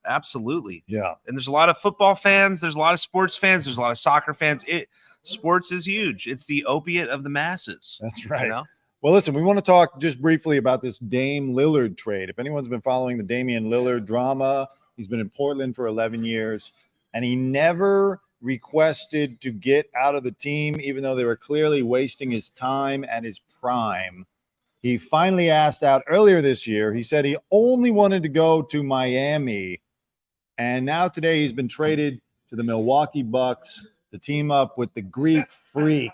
Absolutely. Yeah. And there's a lot of football fans. There's a lot of sports fans. There's a lot of soccer fans. Sports is huge. It's the opiate of the masses. That's right. Well, listen, we want to talk just briefly about this Dame Lillard trade. If anyone's been following the Damian Lillard drama, he's been in Portland for 11 years, and he never requested to get out of the team, even though they were clearly wasting his time and his prime. He finally asked out earlier this year. He said he only wanted to go to Miami, and now today he's been traded to the Milwaukee Bucks to team up with the Greek freak,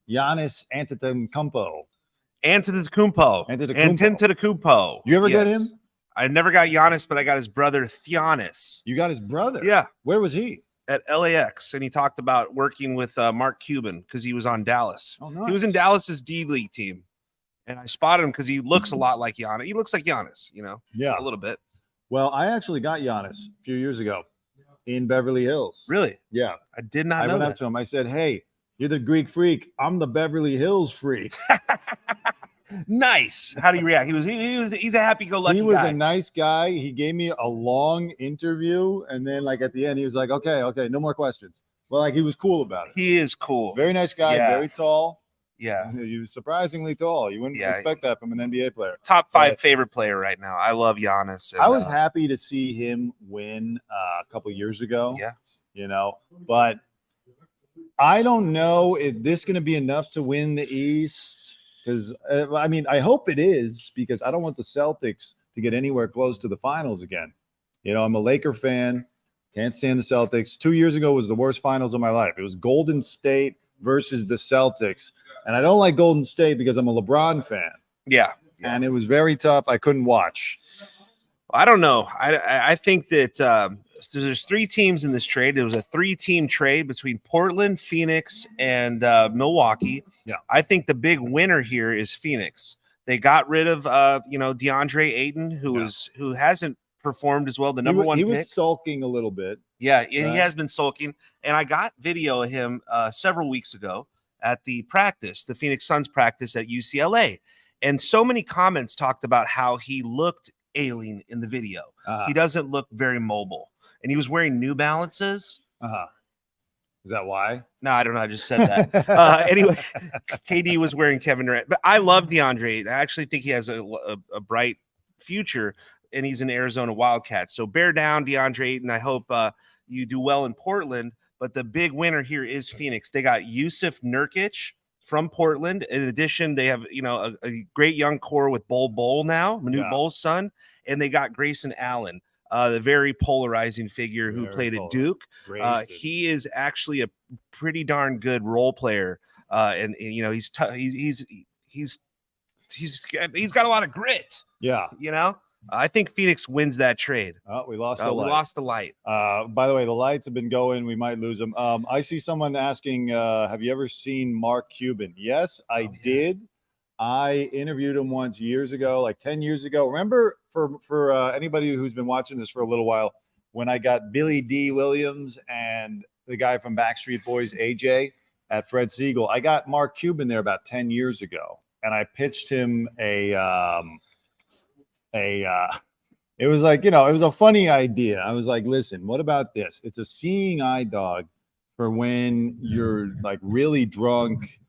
Giannis Antetokounmpo. Antetokounmpo. Do you ever get him? I never got Giannis, but I got his brother Giannis. You got his brother? Yeah. Where was he? At LAX, and he talked about working with Mark Cuban because he was on Dallas. Oh, nice. He was in Dallas's D League team, and I spotted him because he looks a lot like Giannis. He looks like Giannis, Yeah, a little bit. Well, I actually got Giannis a few years ago in Beverly Hills. Really? Yeah. I did not know I went up to him. I said, "Hey, you're the Greek freak. I'm the Beverly Hills freak." Nice. How do you react? He's a happy-go-lucky guy. He was a nice guy. He gave me a long interview, and then at the end, he was like, "Okay, no more questions." Well, he was cool about it. He is cool. Very nice guy. Yeah. Very tall. Yeah. He was surprisingly tall. You wouldn't expect that from an NBA player. Top 5 favorite player right now. I love Giannis. And, I was happy to see him win a couple years ago. Yeah. But I don't know if this is going to be enough to win the East. Because, I hope it is, because I don't want the Celtics to get anywhere close to the finals again. I'm a Laker fan. Can't stand the Celtics. 2 years ago was the worst finals of my life. It was Golden State versus the Celtics. And I don't like Golden State because I'm a LeBron fan. Yeah. And it was very tough. I couldn't watch. I don't know. I think that there's 3 teams in this trade. It was a 3-team trade between Portland, Phoenix, and Milwaukee. Yeah. I think the big winner here is Phoenix. They got rid of DeAndre Ayton, who hasn't performed as well. The number one pick. He was sulking a little bit. Yeah, and he has been sulking. And I got video of him several weeks ago at the Phoenix Suns practice at UCLA. And so many comments talked about how he looked alien in the video. He doesn't look very mobile. And he was wearing New Balances. Is that why? No, I don't know. I just said that. Anyway, KD was wearing Kevin Durant. But I love DeAndre. I actually think he has a bright future, and he's an Arizona Wildcat. So bear down, DeAndre, and I hope you do well in Portland. But the big winner here is Phoenix. They got Yusuf Nurkic from Portland. In addition, they have a great young core with Bol now, Manute Bol's son, and they got Grayson Allen. The very polarizing figure who played at Duke. He is actually a pretty darn good role player, and he's got a lot of grit. Yeah, I think Phoenix wins that trade. Oh, we lost the light. We lost the light. By the way, the lights have been going. We might lose them. I see someone asking, "Have you ever seen Mark Cuban?" Yes, I did. I interviewed him once years ago, like 10 years ago. Remember, for anybody who's been watching this for a little while, when I got Billy D. Williams and the guy from Backstreet Boys, AJ, at Fred Siegel, I got Mark Cuban there about 10 years ago, and I pitched him it was like, it was a funny idea. I was like, listen, what about this? It's a seeing eye dog for when you're like really drunk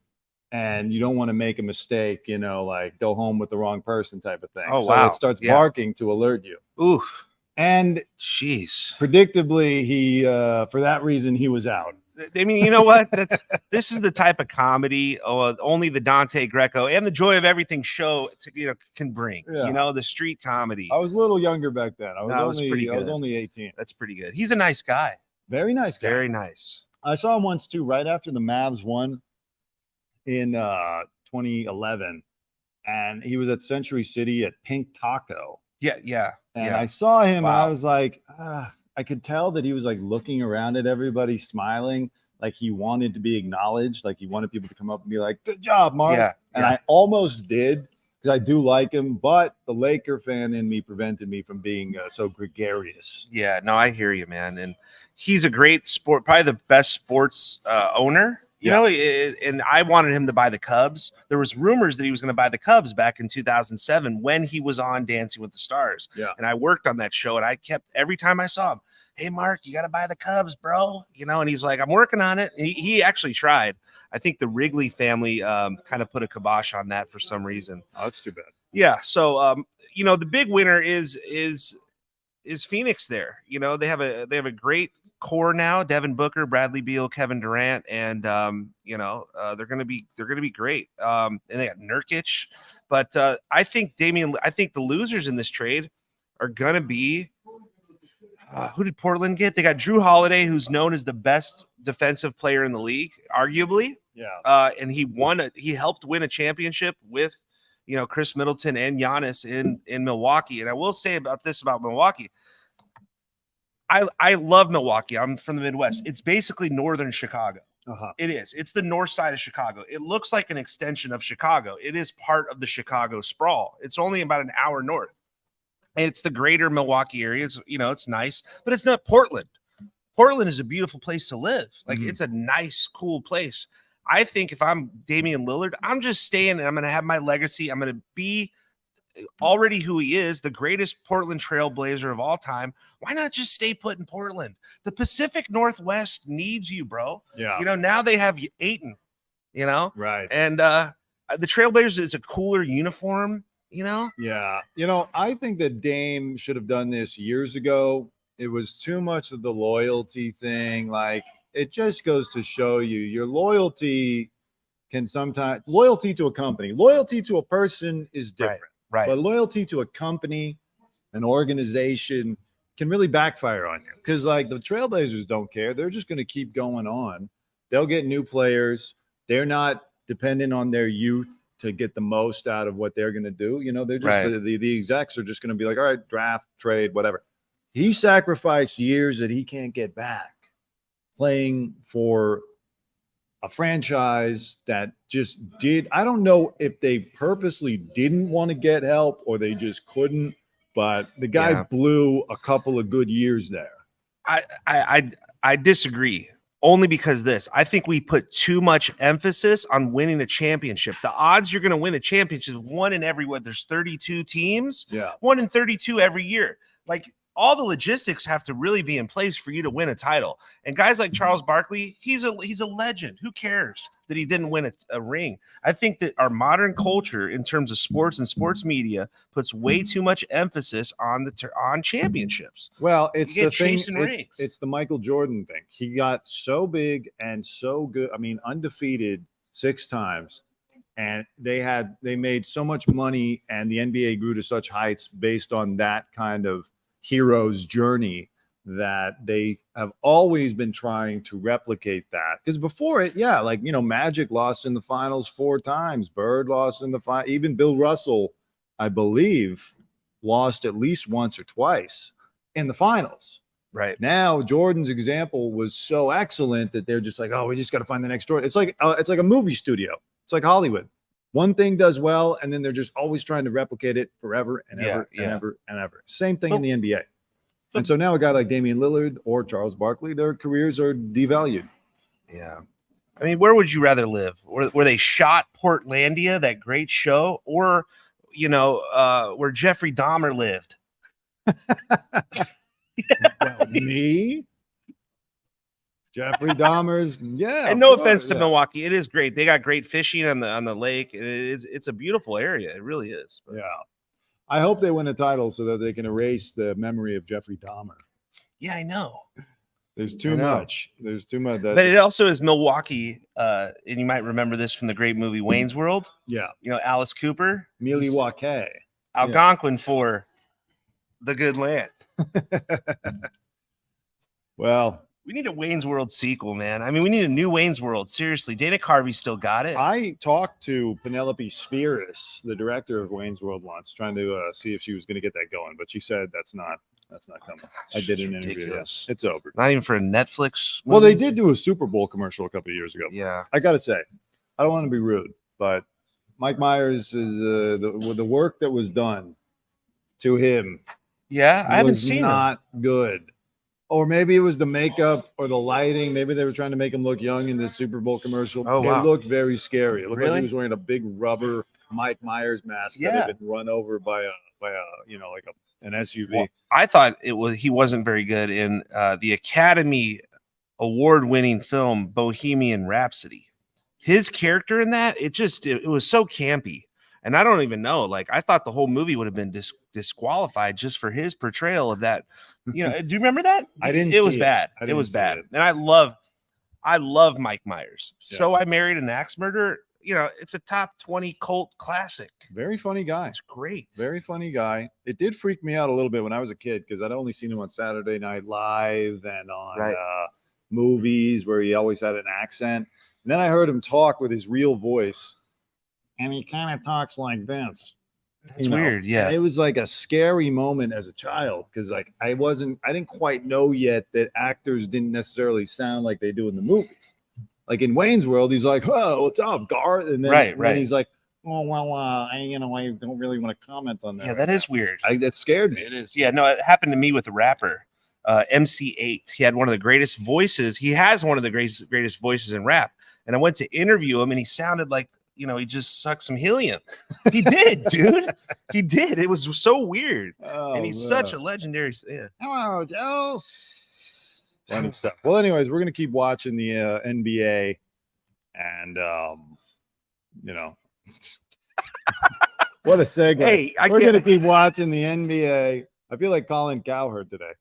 and you don't want to make a mistake, like go home with the wrong person type of thing. Oh, so wow. it starts barking to alert you. Oof. And jeez, predictably, he for that reason, he was out. I mean, you know what? This is the type of comedy only the Dante Greco and the Joy of Everything show can bring. Yeah. The street comedy. I was a little younger back then. I was only 18. That's pretty good. He's a nice guy. Very nice guy. Very nice. I saw him once too, right after the Mavs won in 2011, and he was at Century City at Pink Taco. Yeah. And I saw him, and I was like, I could tell that he was like looking around at everybody, smiling, like he wanted to be acknowledged, like he wanted people to come up and be like, "Good job, Mark." And I almost did, because I do like him, but the Laker fan in me prevented me from being so gregarious. Yeah, no, I hear you, man. And he's a great probably the best sports owner You know, and I wanted him to buy the Cubs. There was rumors that he was going to buy the Cubs back in 2007 when he was on Dancing with the Stars. Yeah. And I worked on that show, and I kept, every time I saw him, hey, Mark, you got to buy the Cubs, bro. You know, and he's like, I'm working on it. And he actually tried. I think the Wrigley family kind of put a kibosh on that for some reason. Oh, that's too bad. Yeah. So, you know, the big winner is Phoenix there. You know, they have a great core now: Devin Booker, Bradley Beal, Kevin Durant, and you know, they're gonna be great. And they got Nurkic, but I think the losers in this trade are gonna be who did Portland get? They got Drew Holiday, who's known as the best defensive player in the league, arguably. Yeah. And he helped win a championship with, you know, Chris Middleton and Giannis in Milwaukee. And I will say about Milwaukee. I love Milwaukee. I'm from the Midwest. It's basically northern Chicago. It is. It's the north side of Chicago. It looks like an extension of Chicago. It is part of the Chicago sprawl. It's only about an hour north. And it's the greater Milwaukee area. It's, you know, it's nice, but it's not Portland. Portland is a beautiful place to live. Like, it's a nice, cool place. I think if I'm Damian Lillard, I'm just staying and I'm going to have my legacy. I'm going to be already who he is, the greatest Portland trailblazer of all time. Why not just stay put in Portland? The Pacific Northwest needs you, bro. Yeah. You know, now they have Ayton, you know? Right. And the Trailblazers is a cooler uniform, you know? Yeah. You know, I think that Dame should have done this years ago. It was too much of the loyalty thing. Like, it just goes to show you your loyalty can sometimes, loyalty to a company, loyalty to a person is different. Right. But loyalty to a company, an organization can really backfire on you, because like the Trailblazers don't care. They're just going to keep going on. They'll get new players. They're not dependent on their youth to get the most out of what they're going to do. You know, they're just the execs are just going to be like, all right, draft, trade, whatever. He sacrificed years that he can't get back playing for a franchise that just did. I don't know if they purposely didn't want to get help or they just couldn't, but the guy blew a couple of good years there. I disagree, only because I think we put too much emphasis on winning a championship. The odds you're going to win a championship, one in every, there's 32 teams, 1 in 32 every year. Like, all the logistics have to really be in place for you to win a title. And guys like Charles Barkley, he's a legend. Who cares that he didn't win a ring? I think that our modern culture in terms of sports and sports media puts way too much emphasis on on championships. Well, it's the thing. It's the Michael Jordan thing. He got so big and so good. I mean, undefeated 6 times. And they made so much money, and the NBA grew to such heights based on that kind of hero's journey, that they have always been trying to replicate that. Because before it, like, you know, Magic lost in the finals 4 times, Bird lost in the final, even Bill Russell, I believe, lost at least once or twice in the finals. Right. Now Jordan's example was so excellent that they're just like, oh, we just got to find the next Jordan. It's like a movie studio. It's like Hollywood. One thing does well, and then they're just always trying to replicate it forever and ever and ever and ever. Same thing in the NBA. And so now a guy like Damian Lillard or Charles Barkley, their careers are devalued. Yeah. I mean, where would you rather live? Where they shot Portlandia, that great show, or, you know, where Jeffrey Dahmer lived? Well, me? Jeffrey Dahmer's, And no offense to Milwaukee, it is great. They got great fishing on the lake. It's a beautiful area. It really is. Yeah. I hope they win a title so that they can erase the memory of Jeffrey Dahmer. Yeah, I know. There's too much. There's too much. But it also is Milwaukee, and you might remember this from the great movie Wayne's World. Yeah. You know, Alice Cooper. Milwaukee. Algonquin for the good land. Well, we need a Wayne's World sequel, man. I mean, we need a new Wayne's World. Seriously, Dana Carvey still got it. I talked to Penelope Spheris, the director of Wayne's World, once, trying to see if she was going to get that going, but she said that's not coming. I did an interview. Yes, it's over. Not even for a Netflix movie? Well, they did do a Super Bowl commercial a couple of years ago. Yeah, I got to say, I don't want to be rude, but Mike Myers is the work that was done to him. Yeah, I haven't seen not good. Or maybe it was the makeup or the lighting. Maybe they were trying to make him look young in the Super Bowl commercial. Oh, wow. It looked very scary. It looked like Really? he was wearing a big rubber Mike Myers mask that Yeah. had been run over by a like an SUV. Well, I thought he wasn't very good in the Academy Award-winning film Bohemian Rhapsody. His character in that, it was so campy. And I don't even know. Like, I thought the whole movie would have been disqualified just for his portrayal of that. Do you remember that? I didn't. It was see bad. I It didn't was see bad. it. And I love Mike Myers. Yeah. So I Married an Axe Murderer. It's a top 20 cult classic. Very funny guy. It's great. Very funny guy. It did freak me out a little bit when I was a kid because I'd only seen him on Saturday Night Live and on movies where he always had an accent. And then I heard him talk with his real voice, and he kind of talks like this. It's weird. Yeah. And it was like a scary moment as a child because like I didn't quite know yet that actors didn't necessarily sound like they do in the movies. Like in Wayne's World, he's like, "Oh, what's up, Garth?" And then, Right. he's like, "Oh, well, I don't really want to comment on that." Yeah, that is weird. That scared me. It is. Yeah, no, it happened to me with a rapper, MC8. He had one of the greatest voices. He has one of the greatest voices in rap. And I went to interview him, and he sounded like, he just sucked some helium. He did, dude. He did. It was so weird. And he's such a legendary. Yeah. Hello, Joe. Funny stuff. Well, anyways, we're gonna keep watching the NBA, and what a segue. Hey, we're gonna keep watching the NBA. I feel like Colin Cowherd today.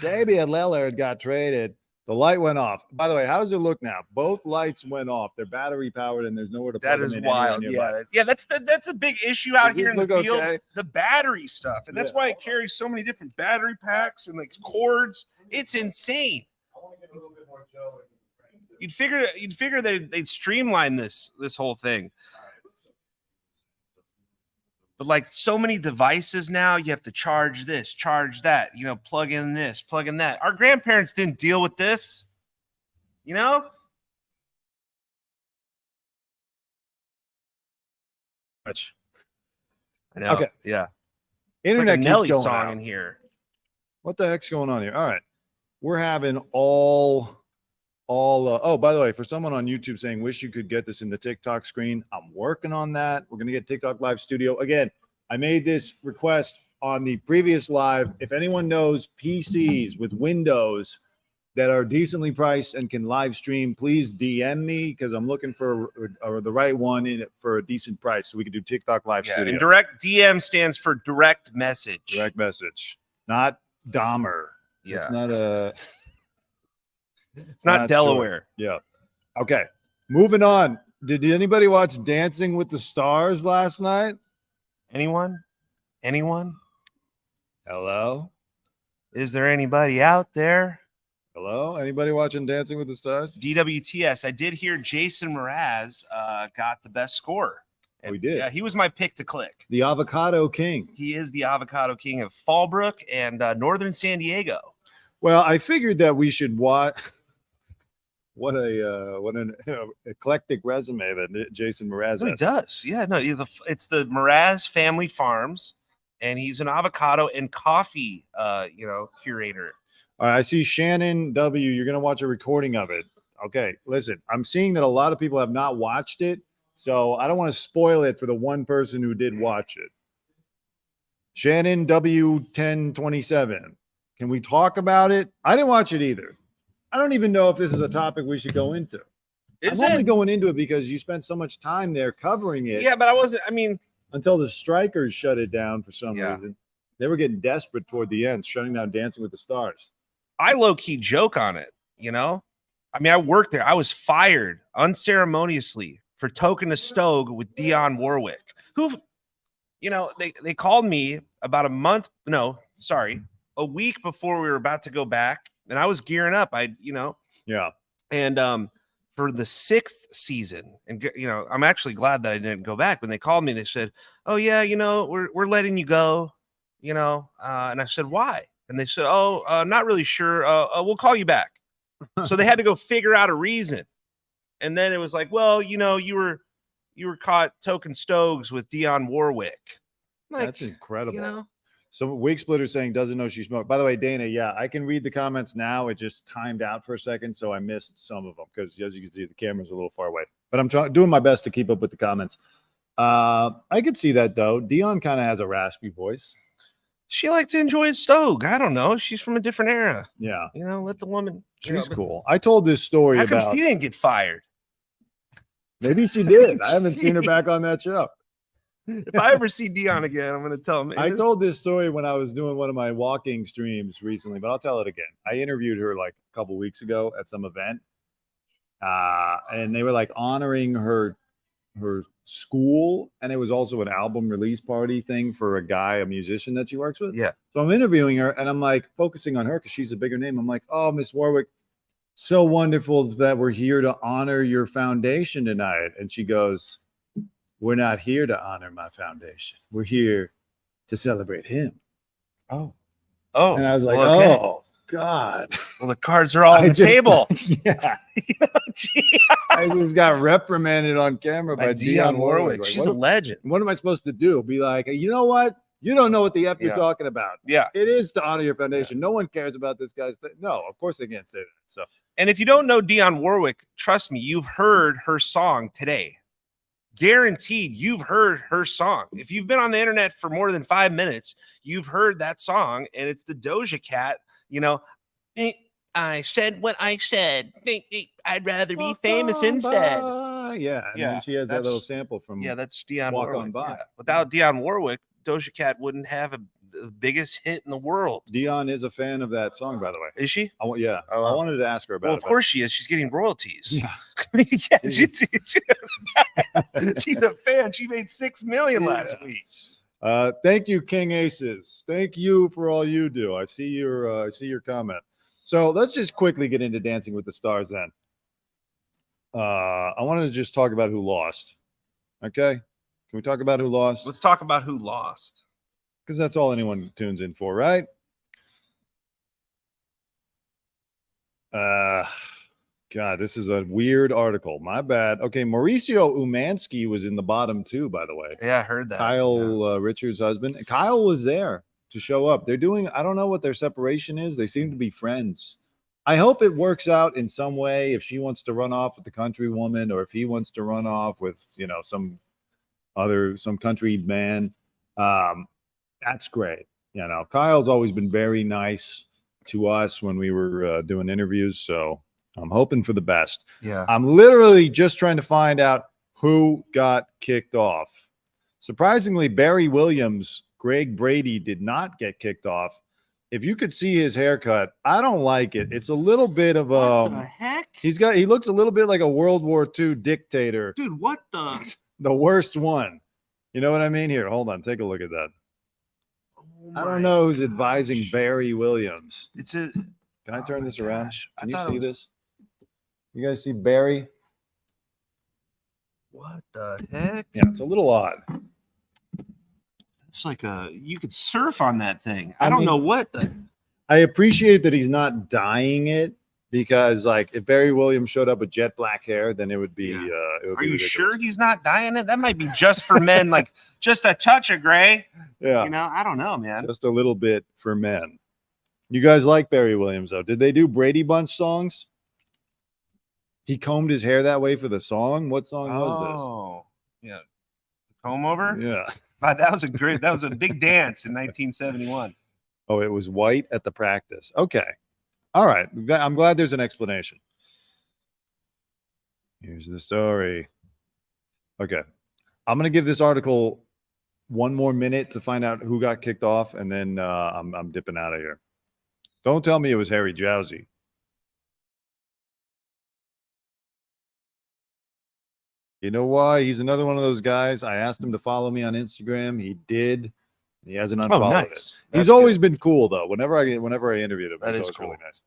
Damian Lillard got traded. The light went off. By the way, how does it look now? Both lights went off. They're battery powered, and there's nowhere to plug That them is in wild. Yeah, that's a big issue out here in the field. Okay? The battery stuff, and that's why it carries so many different battery packs and like cords. It's insane. You'd figure they'd streamline this whole thing. But like so many devices now, you have to charge this, charge that, plug in this, plug in that. Our grandparents didn't deal with this, I know. Okay. Yeah. Internet like a Nelly keeps going song out. in here. What the heck's going on here? All right. We're having all oh, by the way, for someone on YouTube saying, wish you could get this in the TikTok screen, I'm working on that. We're going to get TikTok Live Studio. Again, I made this request on the previous live. If anyone knows PCs with Windows that are decently priced and can live stream, please DM me because I'm looking for the right one for a decent price so we can do TikTok Live Studio. And direct DM stands for direct message. Direct message, not Dahmer. Yeah. It's not a... It's not Delaware. Sure. Yeah. Okay. Moving on. Did anybody watch Dancing with the Stars last night? Anyone? Hello? Is there anybody out there? Hello? Anybody watching Dancing with the Stars? DWTS. I did hear Jason Mraz got the best score. Oh, he did? Yeah, he was my pick to click. The Avocado King. He is the Avocado King of Fallbrook and Northern San Diego. Well, I figured that we should watch... What an eclectic resume that Jason Mraz has. He does. Yeah, no, it's the Mraz Family Farms, and he's an avocado and coffee, curator. All right, I see Shannon W. You're gonna watch a recording of it. Okay, listen, I'm seeing that a lot of people have not watched it, so I don't want to spoil it for the one person who did watch it. Shannon W. 1027. Can we talk about it? I didn't watch it either. I don't even know if this is a topic we should go into. I'm only going into it because you spent so much time there covering it. Yeah, but until the strikers shut it down for some reason. They were getting desperate toward the end, shutting down Dancing with the Stars. I low-key joke on it, I worked there. I was fired unceremoniously for toking a Stogue with Dionne Warwick, who, they called me about a week before we were about to go back. And I was gearing up. And for the 6th season, and I'm actually glad that I didn't go back. When they called me, they said, "Oh yeah, we're letting you go," and I said, "Why?" And they said, "Oh, not really sure. We'll call you back." So they had to go figure out a reason. And then it was like, "Well, you were caught toking Stogues with Dionne Warwick." That's incredible. So Wig Splitter saying doesn't know she smoked. By the way, Dana, yeah, I can read the comments now. It just timed out for a second, so I missed some of them because, as you can see, the camera's a little far away. But I'm doing my best to keep up with the comments. I could see that though. Dion kind of has a raspy voice. She liked to enjoy Stoke. I don't know. She's from a different era. Yeah, Let the woman. she's cool. I told this story How come about. she didn't get fired? Maybe she did. I haven't seen her back on that show. If I ever see Dion again, I'm going to tell him. I told this story when I was doing one of my walking streams recently, but I'll tell it again. I interviewed her like a couple weeks ago at some event, and they were like honoring her school, and it was also an album release party thing for a musician that she works with. Yeah. So I'm interviewing her, and I'm like focusing on her because she's a bigger name. I'm like, oh, Miss Warwick, so wonderful that we're here to honor your foundation tonight. And she goes, we're not here to honor my foundation. We're here to celebrate him. Oh. And I was like, well, okay. oh, God. Well, the cards are all on the table. Yeah. Gee. I just got reprimanded on camera by Dionne Warwick. Like, She's a legend. what am I supposed to do? Be like, you know what? You don't know what the F you're talking about. Yeah. It is to honor your foundation. No one cares about this guy's thing. No, of course they can't say that. So, And if you don't know Dionne Warwick, trust me, you've heard her song today. Guaranteed, you've heard her song. If you've been on the internet for more than 5 minutes, you've heard that song, and it's the Doja Cat. I said what I said. I'd rather be famous instead. Yeah. And then she has that little sample from that's Dionne Walk Warwick. On By. Yeah. Without Dionne Warwick, Doja Cat wouldn't have the biggest hit in the world. Dion is a fan of that song, by the way. Is she? I wanted to ask her about it. Well, of course she is. She's getting royalties. Yeah. She's a fan. She made $6 million last week. Thank you, King Aces. Thank you for all you do. I see your comment. So let's just quickly get into Dancing with the Stars then. I wanted to just talk about who lost. Okay? Can we talk about who lost? Let's talk about who lost. Because that's all anyone tunes in for, right? God, this is a weird article. My bad. Okay, Mauricio Umansky was in the bottom two, by the way. Yeah, I heard that. Kyle Richards' husband. Kyle was there to show up. They're doing, I don't know what their separation is. They seem to be friends. I hope it works out in some way if she wants to run off with the country woman or if he wants to run off with, some country man. That's great. Kyle's always been very nice to us when we were doing interviews. So I'm hoping for the best. Yeah. I'm literally just trying to find out who got kicked off. Surprisingly, Barry Williams, Greg Brady did not get kicked off. If you could see his haircut, I don't like it. It's a little bit of what the heck? He looks a little bit like a World War II dictator. Dude, what the worst one. You know what I mean? Here, hold on. Take a look at that. I don't know who's advising Barry Williams. Can I turn this around? Can you see this? You guys see Barry? What the heck? Yeah, it's a little odd. It's like you could surf on that thing. I don't know what the. I appreciate that he's not dyeing it because, like, if Barry Williams showed up with jet black hair, then it would be. Yeah. It would Are be you ridiculous. sure he's not dyeing it? That might be just for men, like just a touch of gray. Yeah. I don't know, man. Just a little bit for men. You guys like Barry Williams, though? Did they do Brady Bunch songs? He combed his hair that way for the song. What song was Oh, yeah. Comb over? this? Yeah. Wow, that was a big dance in 1971. Oh, it was white at the practice. Okay. All right. I'm glad there's an explanation. Here's the story. Okay. I'm going to give this article one more minute to find out who got kicked off, and then I'm dipping out of here. Don't tell me it was Harry Jowsey. You know why? He's another one of those guys. I asked him to follow me on Instagram. He did. He hasn't unfollowed it. Nice. He's always been cool, though. Whenever I interviewed him, That he's is always cool. really nice.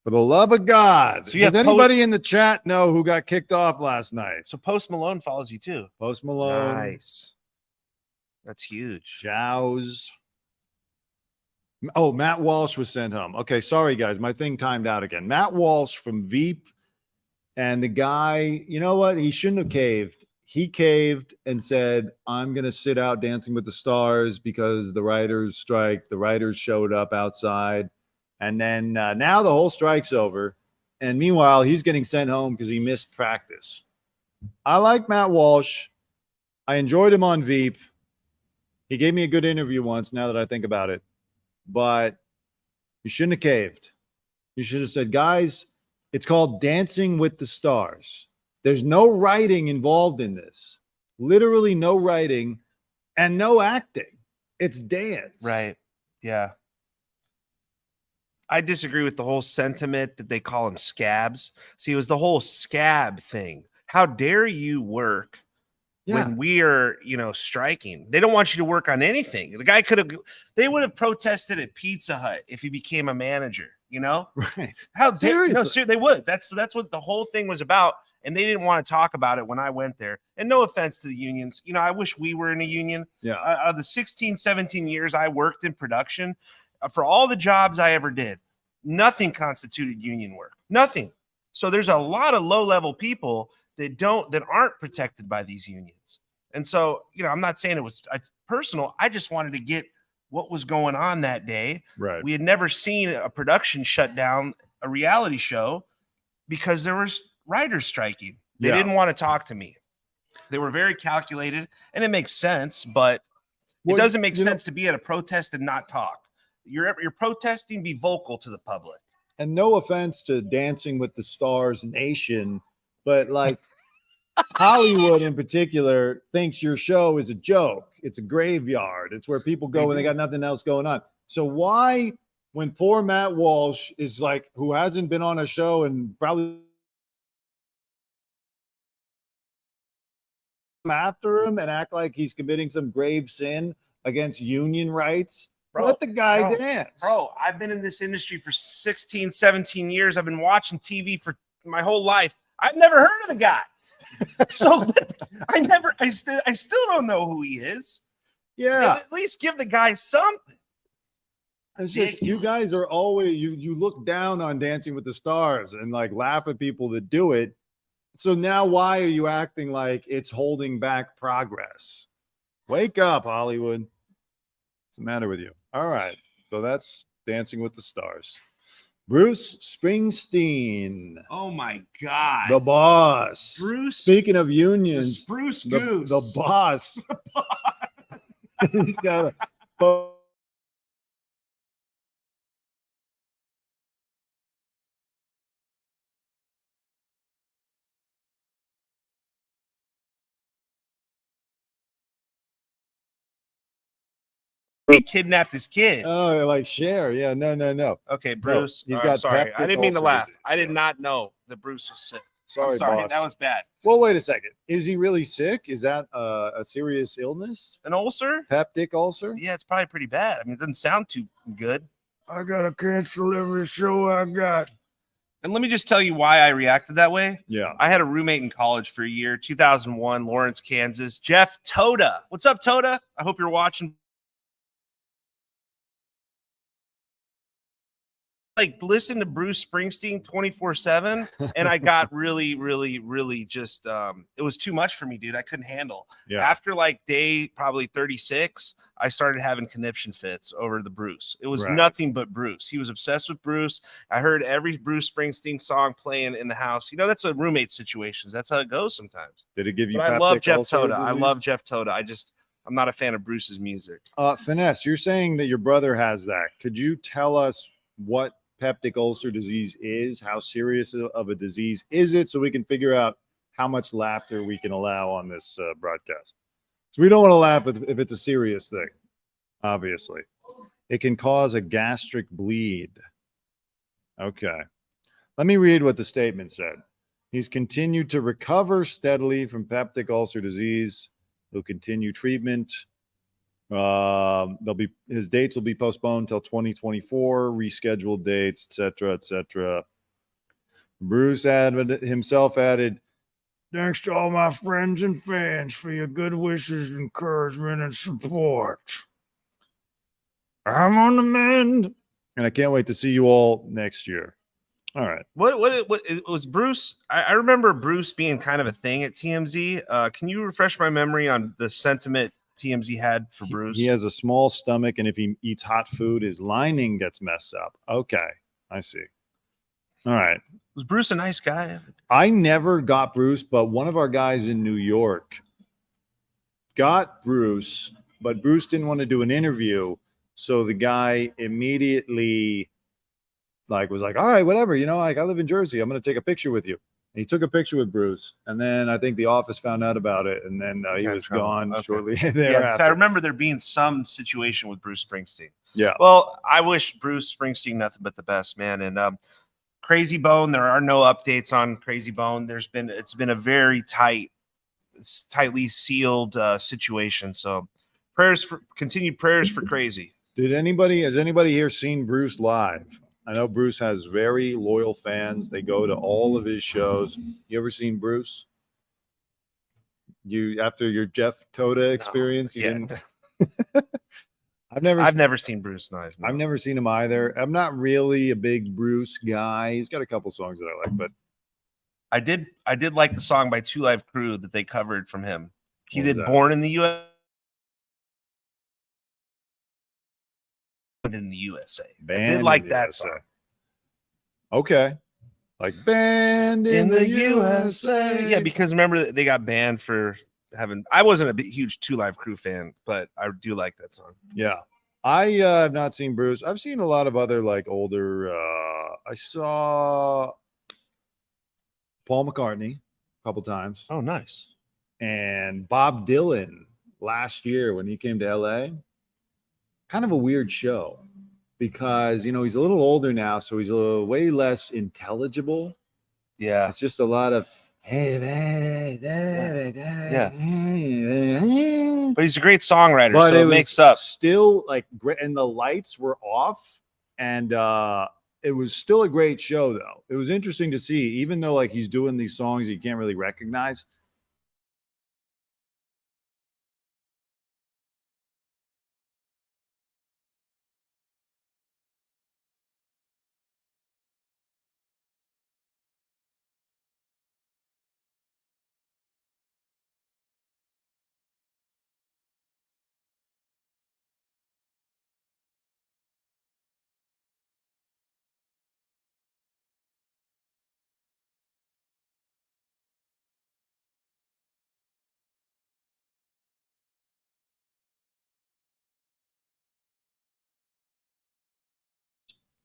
For the love of God, So you does have anybody in the chat know who got kicked off last night? So Post Malone follows you too. Post Malone, Nice. That's huge. Jows. Oh, Matt Walsh was sent home. Okay, sorry guys, my thing timed out again. Matt Walsh from Veep, and the guy, you know what? He shouldn't have caved. he caved and said, I'm going to sit out Dancing with the Stars because the writers strike. The writers showed up outside. And then now the whole strike's over. And meanwhile, he's getting sent home because he missed practice. I like Matt Walsh. I enjoyed him on Veep. He gave me a good interview once, now that I think about it. But you shouldn't have caved. You should have said, guys, it's called Dancing with the Stars. There's no writing involved in this. Literally no writing and no acting. It's dance. Right. Yeah. I disagree with the whole sentiment that they call them scabs. See, it was the whole scab thing. How dare you work when we are, striking? They don't want you to work on anything. The guy they would have protested at Pizza Hut if he became a manager, Right. How dare you? No, seriously, they would. That's what the whole thing was about. And they didn't want to talk about it when I went there. And no offense to the unions. I wish we were in a union. Yeah. The 16, 17 years I worked in production, for all the jobs I ever did, nothing constituted union work. Nothing. So there's a lot of low-level people that aren't protected by these unions. And so, I'm not saying it's personal. I just wanted to get what was going on that day. Right. We had never seen a production shut down a reality show because there was writers striking. They didn't want to talk to me. They were very calculated, and it makes sense, but it doesn't make sense to be at a protest and not talk. You're protesting, be vocal to the public. And no offense to Dancing with the Stars Nation, but like Hollywood in particular thinks your show is a joke. It's a graveyard. It's where people go when they got nothing else going on. So why, when poor Matt Walsh is like, who hasn't been on a show and probably after him and act like he's committing some grave sin against union rights? Let the guy dance. Bro, I've been in this industry for 16, 17 years. I've been watching TV for my whole life. I've never heard of the guy. So I still don't know who he is. Yeah. At least give the guy something. It's just, you guys are always, you look down on Dancing with the Stars and like laugh at people that do it. So now why are you acting like it's holding back progress? Wake up, Hollywood. What's the matter with you? All right. So that's Dancing with the Stars. Bruce Springsteen. Oh my God. The boss. Bruce. Speaking of unions. The Spruce Goose. The boss. He's got a he kidnapped his kid. Oh, like Cher. Yeah, no. Okay, Bruce. No, he's got sorry. I didn't mean to laugh. disease. I did not know that Bruce was sick. Sorry, sorry. boss. That was bad. Well, wait a second. Is he really sick? Is that a serious illness? An ulcer? Peptic ulcer? Yeah, it's probably pretty bad. I mean, it doesn't sound too good. I gotta cancel every show I got. And let me just tell you why I reacted that way. Yeah. I had a roommate in college for a year, 2001, Lawrence, Kansas. Jeff Toda. What's up, Toda? I hope you're watching. Like, listen to Bruce Springsteen 24/7, and I got really just it was too much for me, dude. I couldn't handle. Yeah. After like day probably 36, I started having conniption fits over the Bruce. It was nothing but Bruce. He was obsessed with Bruce. I heard every Bruce Springsteen song playing in the house. That's a roommate situation. That's how it goes sometimes. Did it give you? But I love Jeff Toda. I love Jeff Toda. I'm not a fan of Bruce's music. Finesse, you're saying that your brother has that. Could you tell us what peptic ulcer disease is? How serious of a disease is it, so we can figure out how much laughter we can allow on this broadcast? So we don't want to laugh if it's a serious thing. Obviously, it can cause a gastric bleed. Okay, let me read what the statement said. He's continued to recover steadily from peptic ulcer disease. He'll continue treatment. His dates will be postponed till 2024, rescheduled dates, etc. Bruce himself added, "Thanks to all my friends and fans for your good wishes, encouragement, and support. I'm on the mend, and I can't wait to see you all next year." All right. What it was Bruce? I remember Bruce being kind of a thing at TMZ. Can you refresh my memory on the sentiment TMZ had for Bruce? He has a small stomach, and if he eats hot food, his lining gets messed up. Okay, I see. All right. Was Bruce a nice guy? I never got Bruce, but one of our guys in New York got Bruce, but Bruce didn't want to do an interview. So the guy immediately was like, all right, whatever, like I live in Jersey. I'm going to take a picture with you. And he took a picture with Bruce. And then I think the office found out about it. And then he was gone shortly thereafter. I remember there being some situation with Bruce Springsteen. Yeah. Well, I wish Bruce Springsteen nothing but the best, man. And Crazy Bone, there are no updates on Crazy Bone. It's been a very tightly sealed situation. So continued prayers for Crazy. Has anybody here seen Bruce live? I know Bruce has very loyal fans. They go to all of his shows. You ever seen Bruce? After your Jeff Toda experience, you didn't. I've never seen Bruce live. No. I've never seen him either. I'm not really a big Bruce guy. He's got a couple songs that I like, but I did like the song by Two Live Crew that they covered from him. He did Born in the U.S. in the USA. I did like that song. Okay. Like Band in the USA. Yeah, because remember they got banned for having. I wasn't a huge Two Live Crew fan, but I do like that song. Yeah. I have not seen Bruce. I've seen a lot of other older. I saw Paul McCartney a couple times. Oh, nice. And Bob Dylan last year when he came to LA. Kind of a weird show because he's a little older now, so he's way less intelligible. Yeah, it's just a lot of yeah. But he's a great songwriter, but so it makes up. Still great, and the lights were off, and it was still a great show though. It was interesting to see, even though he's doing these songs you can't really recognize.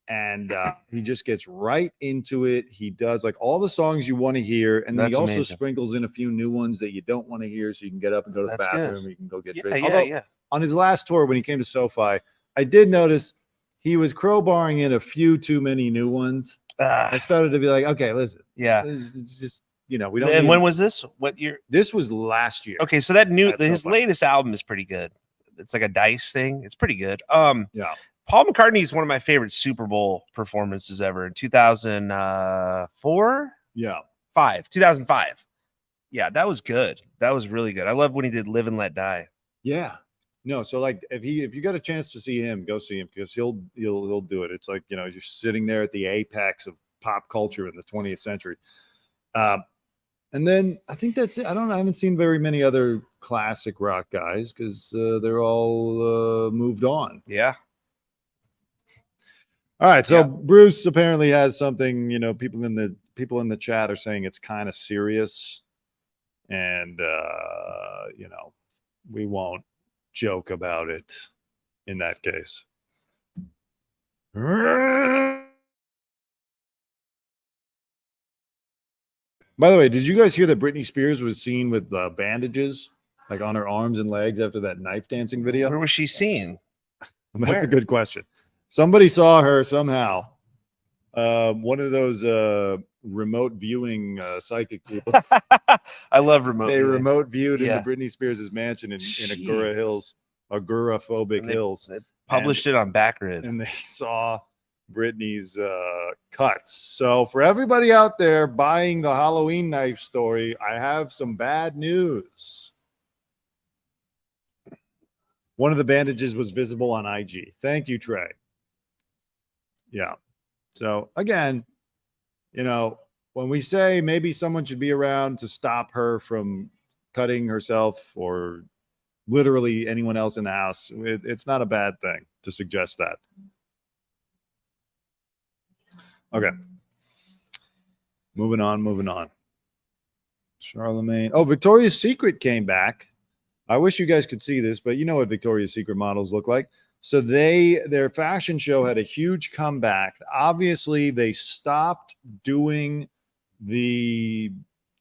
And he just gets right into it. He does all the songs you want to hear, and then he also sprinkles in a few new ones that you don't want to hear, so you can get up and go to the bathroom. You can go get drinks. Although, on his last tour when he came to SoFi, I did notice he was crowbarring in a few too many new ones. I started to be like, okay, listen, it's just we don't. And when was this? What year? This was last year. Okay, so his latest album is pretty good. It's like a Dice thing. It's pretty good. Yeah. Paul McCartney is one of my favorite Super Bowl performances ever in 2004. Yeah. 2005. Yeah, that was good. That was really good. I love when he did Live and Let Die. Yeah. No, so if you got a chance to see him, go see him because he'll do it. It's you're sitting there at the apex of pop culture in the 20th century. And then I think that's it. I haven't seen very many other classic rock guys because they're all moved on. Yeah. All right, so Bruce apparently has something. People in the chat are saying it's kind of serious, and we won't joke about it in that case. By the way, did you guys hear that Britney Spears was seen with bandages on her arms and legs after that knife dancing video? Where was she seen? That's a good question. Somebody saw her somehow. One of those remote viewing psychic people. I love remote. They remote viewed into Britney Spears' mansion in Agora Hills, agoraphobic hills. They published it on Backrid, and they saw Britney's cuts. So for everybody out there buying the Halloween knife story, I have some bad news. One of the bandages was visible on IG. Thank you, Trey. Yeah. So again, you know, when we say maybe someone should be around to stop her from cutting herself or literally anyone else in the house, it's not a bad thing to suggest that. Okay. Moving on. Charlemagne. Oh, Victoria's Secret came back. I wish you guys could see this, but you know what Victoria's Secret models look like. So their fashion show had a huge comeback. Obviously, they stopped doing the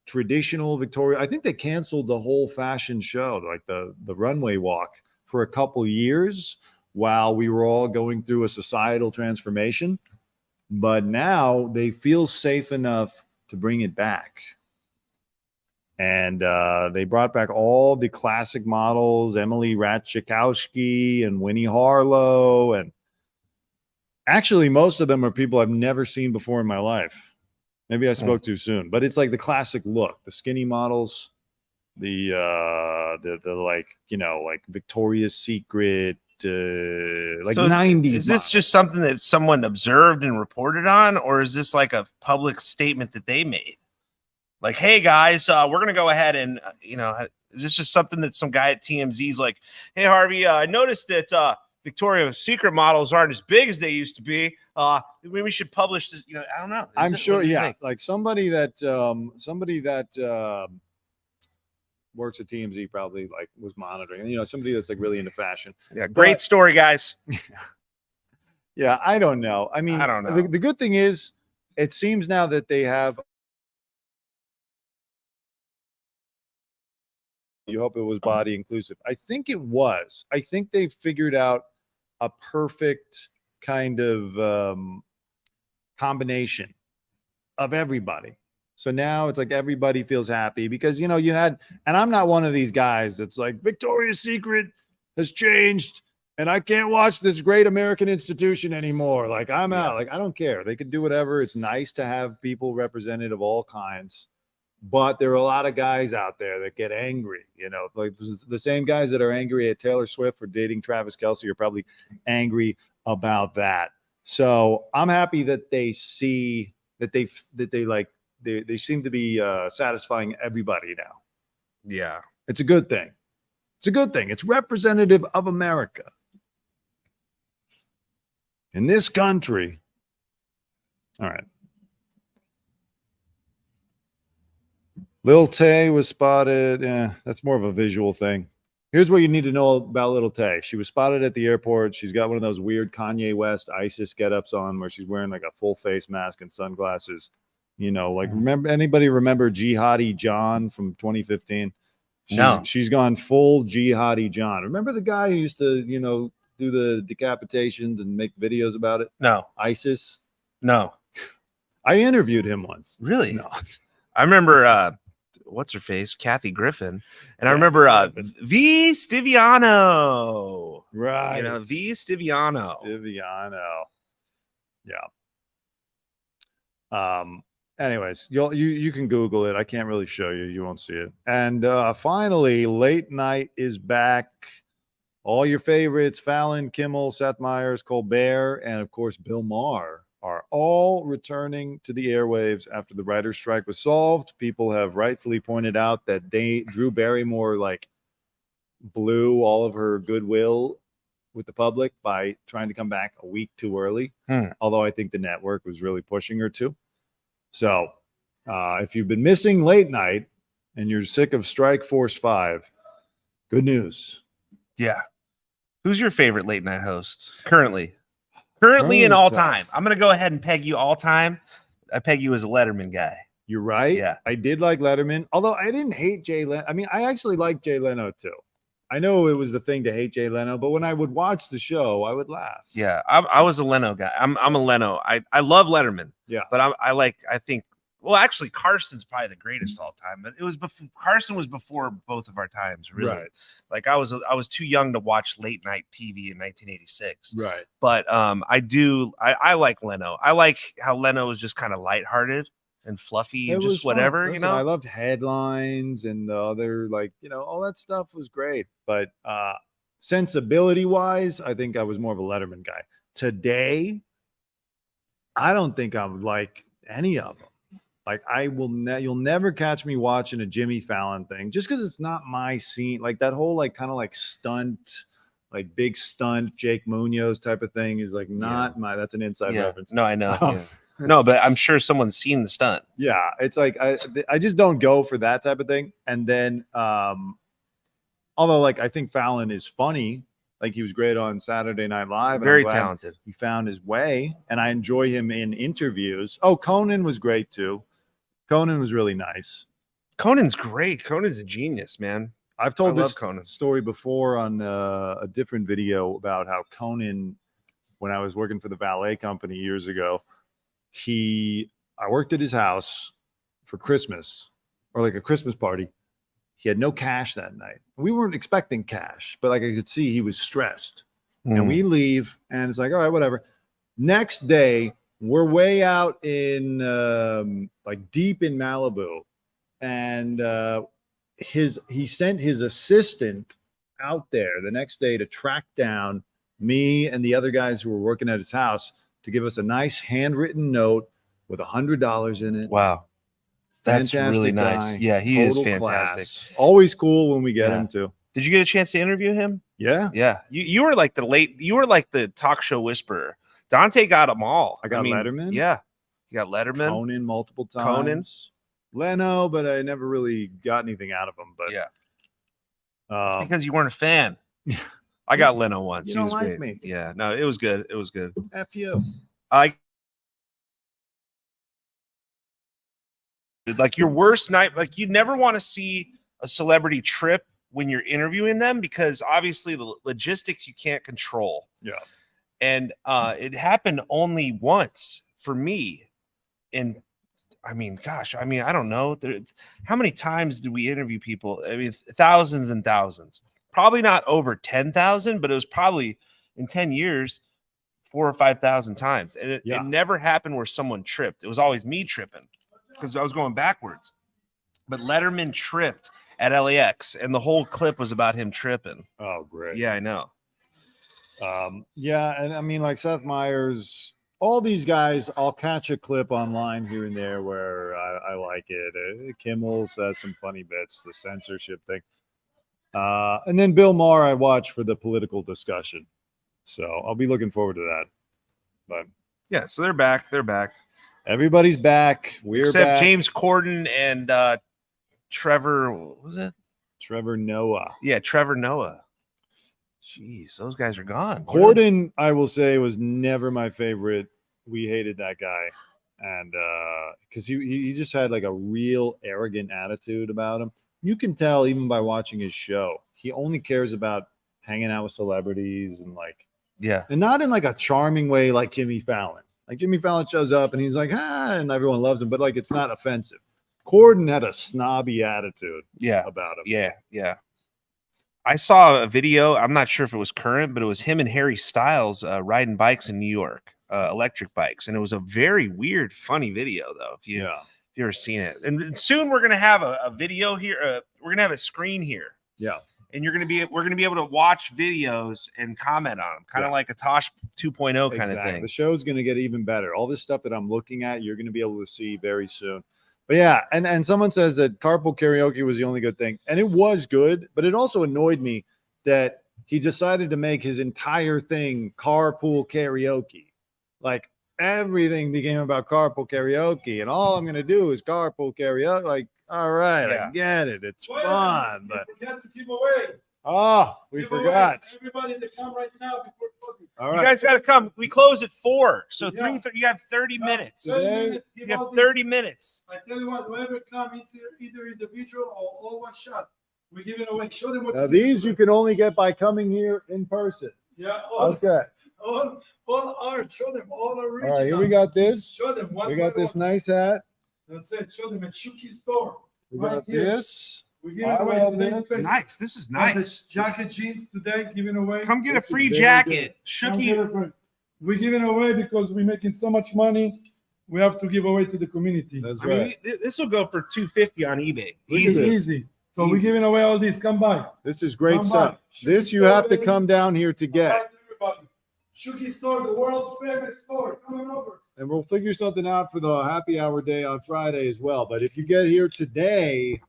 traditional Victoria. I think they canceled the whole fashion show, like the runway walk, for a couple years while we were all going through a societal transformation. But now they feel safe enough to bring it back. And they brought back all the classic models, Emily Ratajkowski and Winnie Harlow. And actually, most of them are people I've never seen before in my life. Maybe I spoke too soon, but it's like the classic look, the skinny models, the like, you know, like Victoria's Secret, like So 90s. Is this just something that someone observed and reported on, or is this like a public statement that they made? Like, hey guys, we're gonna go ahead and is this just something that some guy at TMZ is like, hey Harvey, I noticed that Victoria's Secret models aren't as big as they used to be. Maybe we should publish this. I don't know. I'm sure, yeah, like somebody that works at TMZ probably like was monitoring. Somebody that's like really into fashion. Yeah, great story, guys. Yeah, I don't know. I mean, I don't know. The good thing is, it seems now that they have. You hope it was body inclusive. I think it was. I think they figured out a perfect kind of combination of everybody. So now it's like everybody feels happy because, you had, and I'm not one of these guys that's like, Victoria's Secret has changed and I can't watch this great American institution anymore. Like, I'm out. Like, I don't care. They could do whatever. It's nice to have people represented of all kinds. But there are a lot of guys out there that get angry, like the same guys that are angry at Taylor Swift for dating Travis Kelce are probably angry about that. So I'm happy that they see that they seem to be satisfying everybody now. Yeah. It's a good thing. It's a good thing. It's representative of America. In this country. All right. Lil Tay was spotted. Yeah, that's more of a visual thing. Here's what you need to know about Lil Tay. She was spotted at the airport. She's got one of those weird Kanye West ISIS get-ups on where she's wearing like a full face mask and sunglasses. Like anybody remember Jihadi John from 2015? No. She's gone full Jihadi John. Remember the guy who used to, do the decapitations and make videos about it? No. ISIS? No. I interviewed him once. Really? No. I remember what's her face? Kathy Griffin. And I remember V Stiviano. Right. V Stiviano. Yeah. Anyways, you can Google it. I can't really show you. You won't see it. And finally, Late Night is back. All your favorites, Fallon, Kimmel, Seth Meyers, Colbert, and of course, Bill Maher are all returning to the airwaves after the writer's strike was solved. People have rightfully pointed out that Drew Barrymore blew all of her goodwill with the public by trying to come back a week too early. Although I think the network was really pushing her to. So if you've been missing Late Night and you're sick of Strike Force 5, good news. Yeah. Who's your favorite late night host currently and all time? I'm going to go ahead and peg you all time. I peg you as a Letterman guy. You're right. Yeah. I did like Letterman, although I didn't hate Jay Leno. I mean, I actually liked Jay Leno too. I know it was the thing to hate Jay Leno, but when I would watch the show, I would laugh. Yeah. I was a Leno guy. I'm a Leno. I love Letterman. Yeah. But I think actually Carson's probably the greatest all time, but it was before Carson was before both of our times, really. Right. Like I was too young to watch late night TV in 1986. Right. But I like Leno. I like how Leno was just kind of lighthearted and fluffy and just whatever, Listen, I loved Headlines and the other, all that stuff was great. But sensibility wise, I think I was more of a Letterman guy. Today, I don't think I'm like any of them. Like you'll never catch me watching a Jimmy Fallon thing just because it's not my scene. Like that whole like kind of like stunt, like big stunt Jake Munoz type of thing is like not my. That's an inside reference. No, I know. No, but I'm sure someone's seen the stunt. Yeah, it's like I just don't go for that type of thing. And then although like I think Fallon is funny, like he was great on Saturday Night Live. Very talented. He found his way, and I enjoy him in interviews. Oh, Conan was great too. Conan was really nice. Conan's great. Conan's a genius, man. I've told this story before on a different video about how Conan, when I was working for the valet company years ago, I worked at his house for Christmas or like a Christmas party. He had no cash that night. We weren't expecting cash, but like I could see he was stressed. And we leave and it's like, all right, whatever. Next day, we're way out in like deep in Malibu. And he sent his assistant out there the next day to track down me and the other guys who were working at his house to give us a nice handwritten note with $100 in it. Wow. That's fantastic really nice. Guy, yeah, he is fantastic. Class. Always cool when we get him too. Did you get a chance to interview him? Yeah. Yeah. You were like the talk show whisperer. Dante got them all. I mean, Letterman. Yeah. You got Letterman. Conan multiple times. Leno, but I never really got anything out of him. But yeah. It's because you weren't a fan. I got Leno once. You don't like me. Yeah. No, it was good. It was good. F you. Like your worst night, like you never want to see a celebrity trip when you're interviewing them because obviously the logistics you can't control. Yeah. And it happened only once for me. And I mean, gosh, I don't know. How many times did we interview people? I mean, thousands and thousands. Probably not over 10,000, but it was probably in 10 years, 4,000 or 5,000 times. And it never happened where someone tripped. It was always me tripping because I was going backwards. But Letterman tripped at LAX, and the whole clip was about him tripping. Oh, great. Yeah, I know. Yeah, and I mean, like Seth Meyers, all these guys, I'll catch a clip online here and there where I like it. Kimmel says some funny bits, the censorship thing. And then Bill Maher I watch for the political discussion. So I'll be looking forward to that. But yeah, so they're back. They're back. Everybody's back. We're except back. James Corden and Trevor, what was it? Trevor Noah. Yeah, Trevor Noah. Jeez, those guys are gone. Corden, I will say, was never my favorite. We hated that guy. And because he just had like a real arrogant attitude about him. You can tell even by watching his show. He only cares about hanging out with celebrities and like, and not in like a charming way like Jimmy Fallon. Like Jimmy Fallon shows up and he's like, and everyone loves him, but like it's not offensive. Corden had a snobby attitude about him. Yeah. I saw a video. I'm not sure if it was current, but it was him and Harry Styles riding bikes in New York, electric bikes. And it was a very weird, funny video, though, if you've ever seen it. And soon we're going to have a video here. We're going to have a screen here. Yeah. And we're going to be able to watch videos and comment on them, kind of like a Tosh 2.0 kind of thing. The show's going to get even better. All this stuff that I'm looking at, you're going to be able to see very soon. But yeah, and someone says that carpool karaoke was the only good thing. And it was good, but it also annoyed me that he decided to make his entire thing carpool karaoke. Like everything became about carpool karaoke, and all I'm going to do is carpool karaoke. Like, all right, I get it. It's fun, but forget to give away. Oh, we forgot. Everybody to come right now before closing. All right. You guys got to come. We close at 4. So you have 30 minutes. 30 minutes. You have 30 minutes. I tell you what, whoever comes, it's either individual or all one shot. We're giving away. Show them what. Now these you can only get by coming here in person. Yeah. Okay. All art. Show them all original. All right, here we got this. Show them. We got this nice hat. That's it. Show them at Shuki's store. We got this. We're giving away this. Nice. This is nice. This jacket jeans today, giving away. Come get a free jacket. Shuki. We're giving away because we're making so much money. We have to give away to the community. That's right. I mean, this will go for $250 on eBay. Easy. So we're giving away all these. Come by. This is great stuff. This you have to come down here to get. Shuki store, the world's famous store. Come on over. and we'll figure something out for the happy hour day on Friday as well. But if you get here today,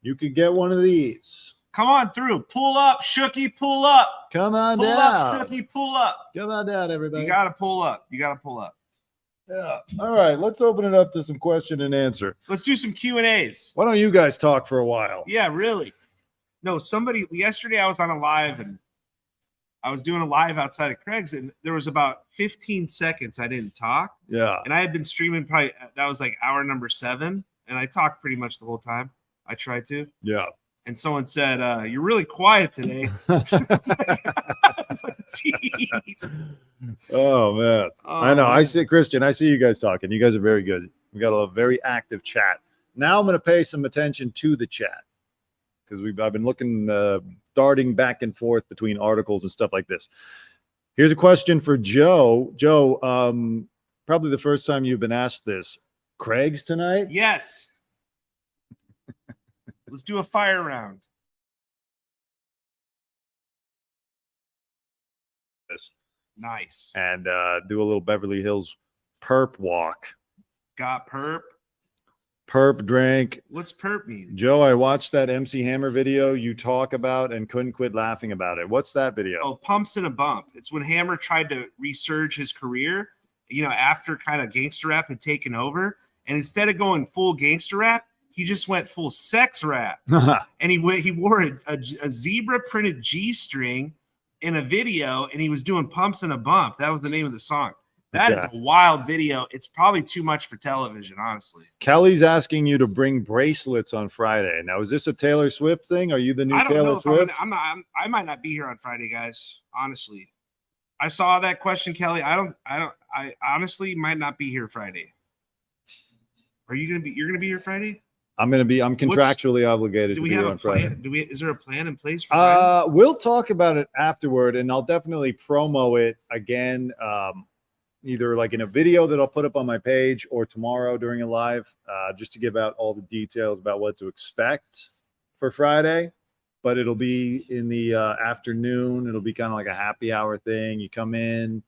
you can get one of these. Come on through. Pull up, Shooky. Pull up. Come on Pull down. up, Shooky. Pull up. Come on down, everybody. You gotta pull up. You gotta pull up. Yeah. All right, let's open it up to some question and answer. Let's do some Q&As. Why don't you guys talk for a while? Yeah, really. No, yesterday I was on a live and I was doing a live outside of Craig's and there was about 15 seconds I didn't talk. Yeah. And I had been streaming that was like hour number 7. And I talked pretty much the whole time. I tried to. Yeah. And someone said, you're really quiet today. It's like, jeez. Oh, man. Oh, I know. man. I see, Christian, I see you guys talking. You guys are very good. We got a very active chat. Now I'm going to pay some attention to the chat because I've been looking, darting back and forth between articles and stuff like this. Here's a question for Joe. Joe, probably the first time you've been asked this. Craig's tonight? Yes. Let's do a fire round. Yes. Nice. And do a little Beverly Hills perp walk. Got perp. Perp drink. What's perp mean? Joe, I watched that MC Hammer video you talk about and couldn't quit laughing about it. What's that video? Oh, Pumps and a Bump. It's when Hammer tried to resurge his career, after kind of gangster rap had taken over. And instead of going full gangster rap, he just went full sex rap. And he wore a zebra printed G-string in a video, and he was doing Pumps and a Bump. That was the name of the song. That is a wild video. It's probably too much for television, honestly. Kelly's asking you to bring bracelets on Friday. Now, is this a Taylor Swift thing? Are you the new Taylor Swift? I might not be here on Friday, guys. Honestly, I saw that question, Kelly. I honestly might not be here Friday. Are you gonna be? You're gonna be here Friday? I'm contractually obligated to be here on Friday. Is there a plan in place for Friday? We'll talk about it afterward, and I'll definitely promo it again. Either like in a video that I'll put up on my page or tomorrow during a live, just to give out all the details about what to expect for Friday. But it'll be in the afternoon. It'll be kind of like a happy hour thing. You come in,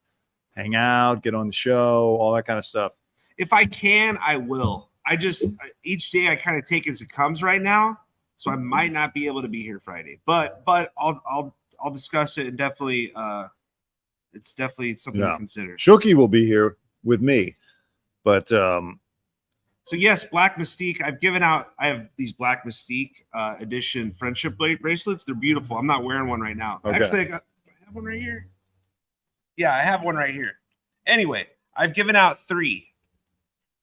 hang out, get on the show, all that kind of stuff. If I can, I will. Each day I kind of take as it comes right now, so I might not be able to be here Friday. But I'll discuss it and definitely. It's definitely something to consider. Shooky will be here with me, but so yes, Black Mystique. I have these Black Mystique edition friendship bracelets. They're beautiful. I'm not wearing one right now. Okay. Actually, I have one right here. Yeah, I have one right here. Anyway, I've given out 3.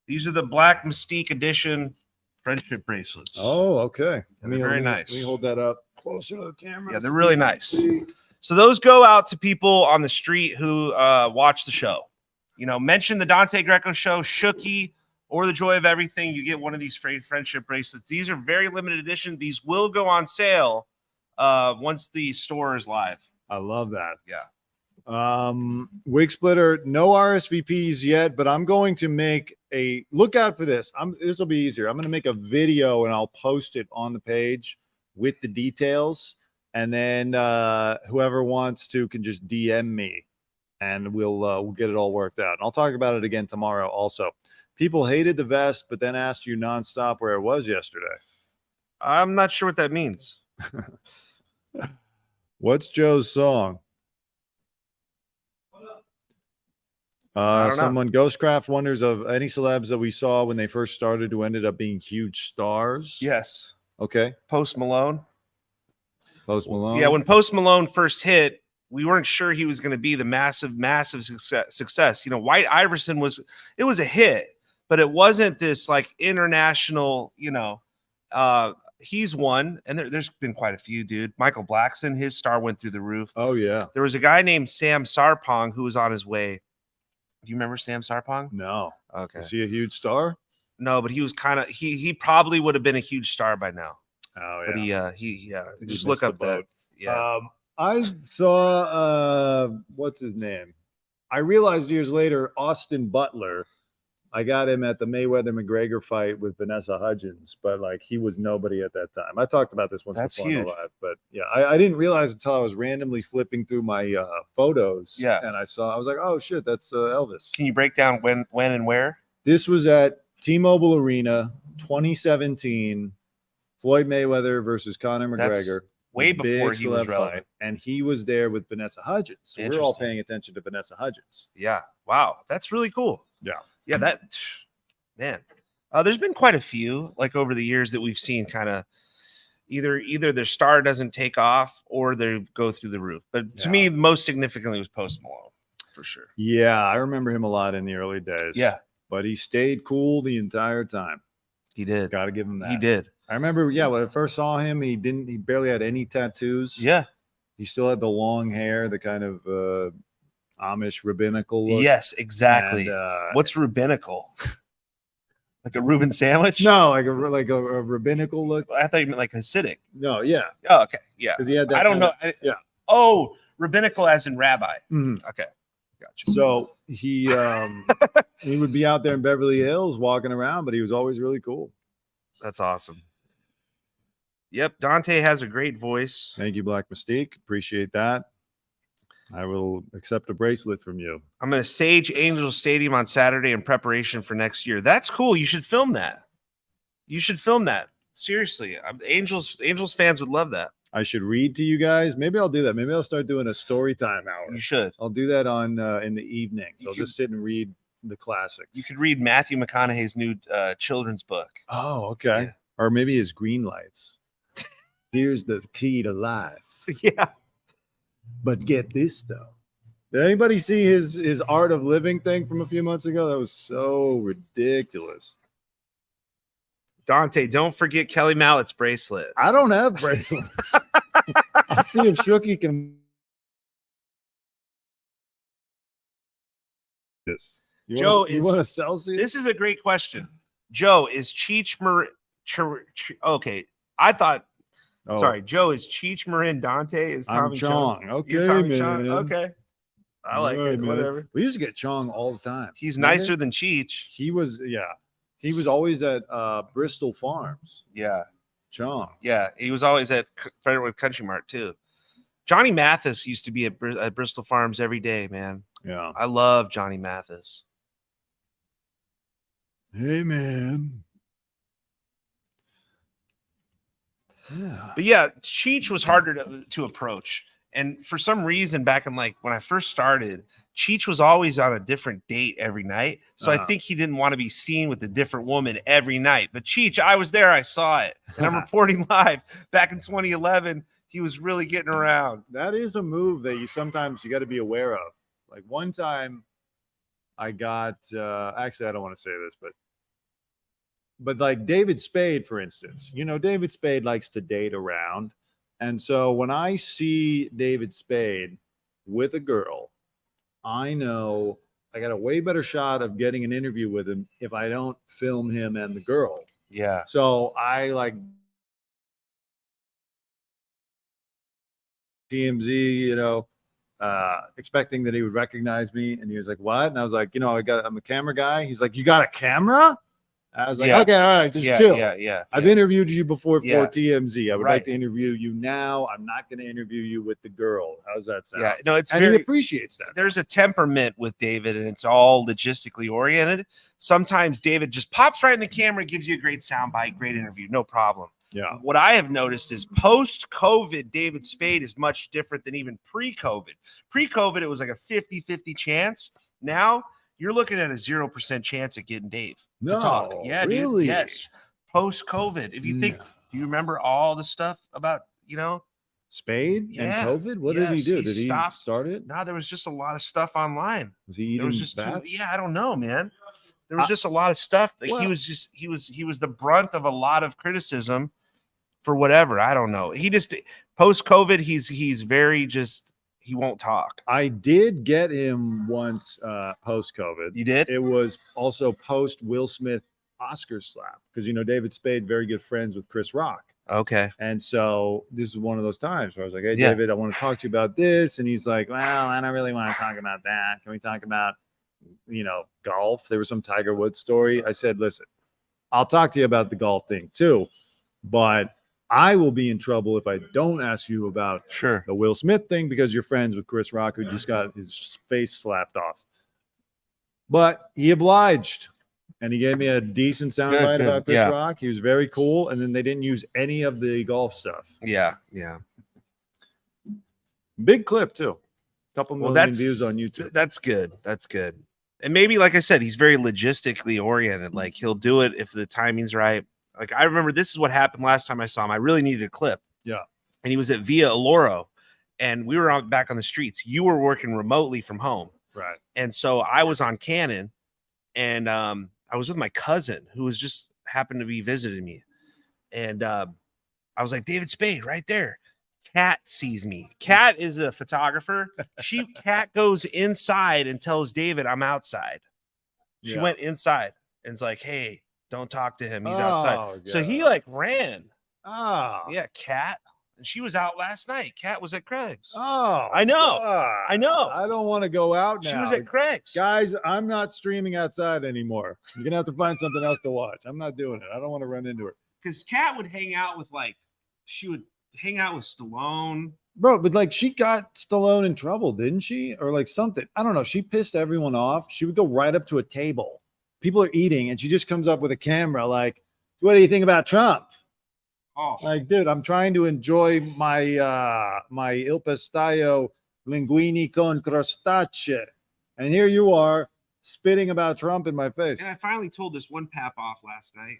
These are the Black Mystique edition friendship bracelets. Oh, okay. They're very nice. Let me hold that up closer to the camera. Yeah, they're really nice. So those go out to people on the street who watch the show. Mention the Dante Greco show, Shooky, or the Joy of Everything. You get one of these friendship bracelets. These are very limited edition. These will go on sale once the store is live. I love that. Yeah. Wig Splitter, no RSVPs yet, but I'm going to make a look out for this. This will be easier. I'm going to make a video and I'll post it on the page with the details. And then whoever wants to can just DM me and we'll get it all worked out. And I'll talk about it again tomorrow also. People hated the vest, but then asked you nonstop where it was yesterday. I'm not sure what that means. What's Joe's song? Someone, Ghostcraft wonders of any celebs that we saw when they first started who ended up being huge stars. Yes. Okay. Post Malone. Post Malone. Yeah, when Post Malone first hit, we weren't sure he was going to be the massive success. White Iverson was a hit, but it wasn't this like international, he's one, and there's been quite a few, dude. Michael Blackson, his star went through the roof. Oh, yeah. There was a guy named Sam Sarpong who was on his way. Do you remember Sam Sarpong? No. Okay. Is he a huge star? No, but he was kind of he probably would have been a huge star by now. Oh, yeah. But he just look up that. Yeah. I saw what's his name? I realized years later Austin Butler I got him at the Mayweather-McGregor fight with Vanessa Hudgens, but like he was nobody at that time. I talked about this once That's before on huge. the live, but yeah, I didn't realize until I was randomly flipping through my photos. Yeah. And I was like, oh shit, that's Elvis. Can you break down when and where? This was at T-Mobile Arena, 2017. Floyd Mayweather versus Conor That's McGregor. way the before big he was celeb relevant. fight, and he was there with Vanessa Hudgens. So we're all Interesting. paying attention to Vanessa Hudgens. Yeah. Wow. That's really cool. Yeah. Yeah. That, man. There's been quite a few like over the years that we've seen kind of either their star doesn't take off or they go through the roof. But to me, most significantly was Post Malone for sure. Yeah, I remember him a lot in the early days. Yeah. But he stayed cool the entire time. He did. Got to give him that. He did. I remember, yeah, when I first saw him, he barely had any tattoos. Yeah. He still had the long hair, the kind of Amish rabbinical look. Yes, exactly. And, What's rabbinical? Like a Reuben sandwich? no, like a rabbinical look. I thought you meant like Hasidic. No, yeah. Oh, okay. Yeah. Because he had that. I don't know. Yeah. Oh, rabbinical as in rabbi. Mhm. Okay. Gotcha. So he would be out there in Beverly Hills walking around, but he was always really cool. That's awesome. Yep. Dante has a great voice. Thank you, Black Mystique. Appreciate that. I will accept a bracelet from you. I'm going to Sage Angels Stadium on Saturday in preparation for next year. That's cool. You should film that. You should film that. Seriously. Angels fans would love that. I should read to you guys. Maybe I'll do that. Maybe I'll start doing a story time hour. You should. I'll do that on in the evening. So You I'll could- just sit and read the classics. You could read Matthew McConaughey's new children's book. Oh, okay. Yeah. Or maybe his green lights. Here's the key to life. Yeah. But get this though. Did anybody see his Art of Living thing from a few months ago? That was so ridiculous. Dante, don't forget Kelly Mallett's bracelet. I don't have bracelets. I'll see if Shooky can. This. Joe, You want a Celsius? This is a great question. Joe, is Cheech okay. I thought, Oh, sorry, Joe, is Cheech Marin Dante? Is I'm Tommy Chong. You're Okay, Tommy man. Chong? Okay. I like All it. right, man. Whatever. We used to get Chong all the time. He's Remember? nicer than Cheech. He was, yeah. He was always at Bristol Farms. Yeah. Chong. Yeah. He was always at Brentwood Country Mart too. Johnny Mathis used to be at Bristol Farms every day, man. Yeah. I love Johnny Mathis. Hey, man. Yeah. But yeah, Cheech was harder to approach. And for some reason, back in like when I first started, Cheech was always on a different date every night. So I think he didn't want to be seen with a different woman every night. But Cheech, I was there, I saw it. And I'm reporting live. Back in 2011, he was really getting around. That is a move that you got to be aware of. Like one time I got actually I don't want to say this, but like David Spade, for instance, David Spade likes to date around. And so when I see David Spade with a girl, I know I got a way better shot of getting an interview with him if I don't film him and the girl. Yeah. So I like TMZ, expecting that he would recognize me. And he was like, what? And I was like, I'm a camera guy. He's like, you got a camera? I was like, Yeah. okay, all right, just Yeah, chill. yeah. I've interviewed you before for Yeah. TMZ. I would Right. like to interview you now. I'm not going to interview you with the girl. How's that sound? Yeah. No, it's And he very appreciates that. there's a temperament with David, and it's all logistically oriented. Sometimes David just pops right in the camera, gives you a great soundbite, great interview, no problem. Yeah. What I have noticed is post-COVID, David Spade is much different than even pre-COVID. Pre-COVID, it was like a 50-50 chance. Now you're looking at a 0% chance at getting Dave to talk. Yeah, really? dude. Yes. Post-COVID. If you think, do you remember all the stuff about, Spade Yeah. and COVID? What did he Yes, do? he Did he stopped. start it? no, there was just a lot of stuff online. Was he eating There was just bats? I don't know, man. There was just a lot of stuff that well- he was the brunt of a lot of criticism for whatever. I don't know. He just post COVID, he's very just he won't talk. I did get him once post COVID. You did? It was also post Will Smith Oscar slap because David Spade very good friends with Chris Rock. Okay. And so this is one of those times where I was like, hey, Yeah. David, I want to talk to you about this. And he's like, well, I don't really want to talk about that. Can we talk about golf. There was some Tiger Woods story. I said, listen, I'll talk to you about the golf thing too, but I will be in trouble if I don't ask you about Sure. the Will Smith thing because you're friends with Chris Rock, who just got his face slapped off. But he obliged, and he gave me a decent soundbite about Chris Rock. He was very cool, and then they didn't use any of the golf stuff. Yeah. Big clip too. Couple million views on YouTube. That's good. And maybe, like I said, he's very logistically oriented. Like, he'll do it if the timing's right. Like, I remember this is what happened last time I saw him. I really needed a clip. Yeah. And he was at Via Eloro, and we were back on the streets. You were working remotely from home. Right. And so I was on Canon, and I was with my cousin who was just happened to be visiting me. And I was like, David Spade, right there. Kat sees me. Kat is a photographer. Kat goes inside and tells David I'm outside. She went inside and it's like, hey, don't talk to him. He's outside. God. So he like ran. Oh. Yeah, Kat. And she was out last night. Kat was at Craig's. Oh. I know. God. I know. I don't want to go out now. She was at Craig's. Guys, I'm not streaming outside anymore. You're going to have to find something else to watch. I'm not doing it. I don't want to run into her. Because Kat would hang out with she would hang out with Stallone. Bro, but like she got Stallone in trouble, didn't she? Or like something. I don't know. She pissed everyone off. She would go right up to a table. People are eating and she just comes up with a camera like, what do you think about Trump? Oh. Like, dude, I'm trying to enjoy my my il pastillo linguine con crostacea. And here you are spitting about Trump in my face. And I finally told this one pap off last night.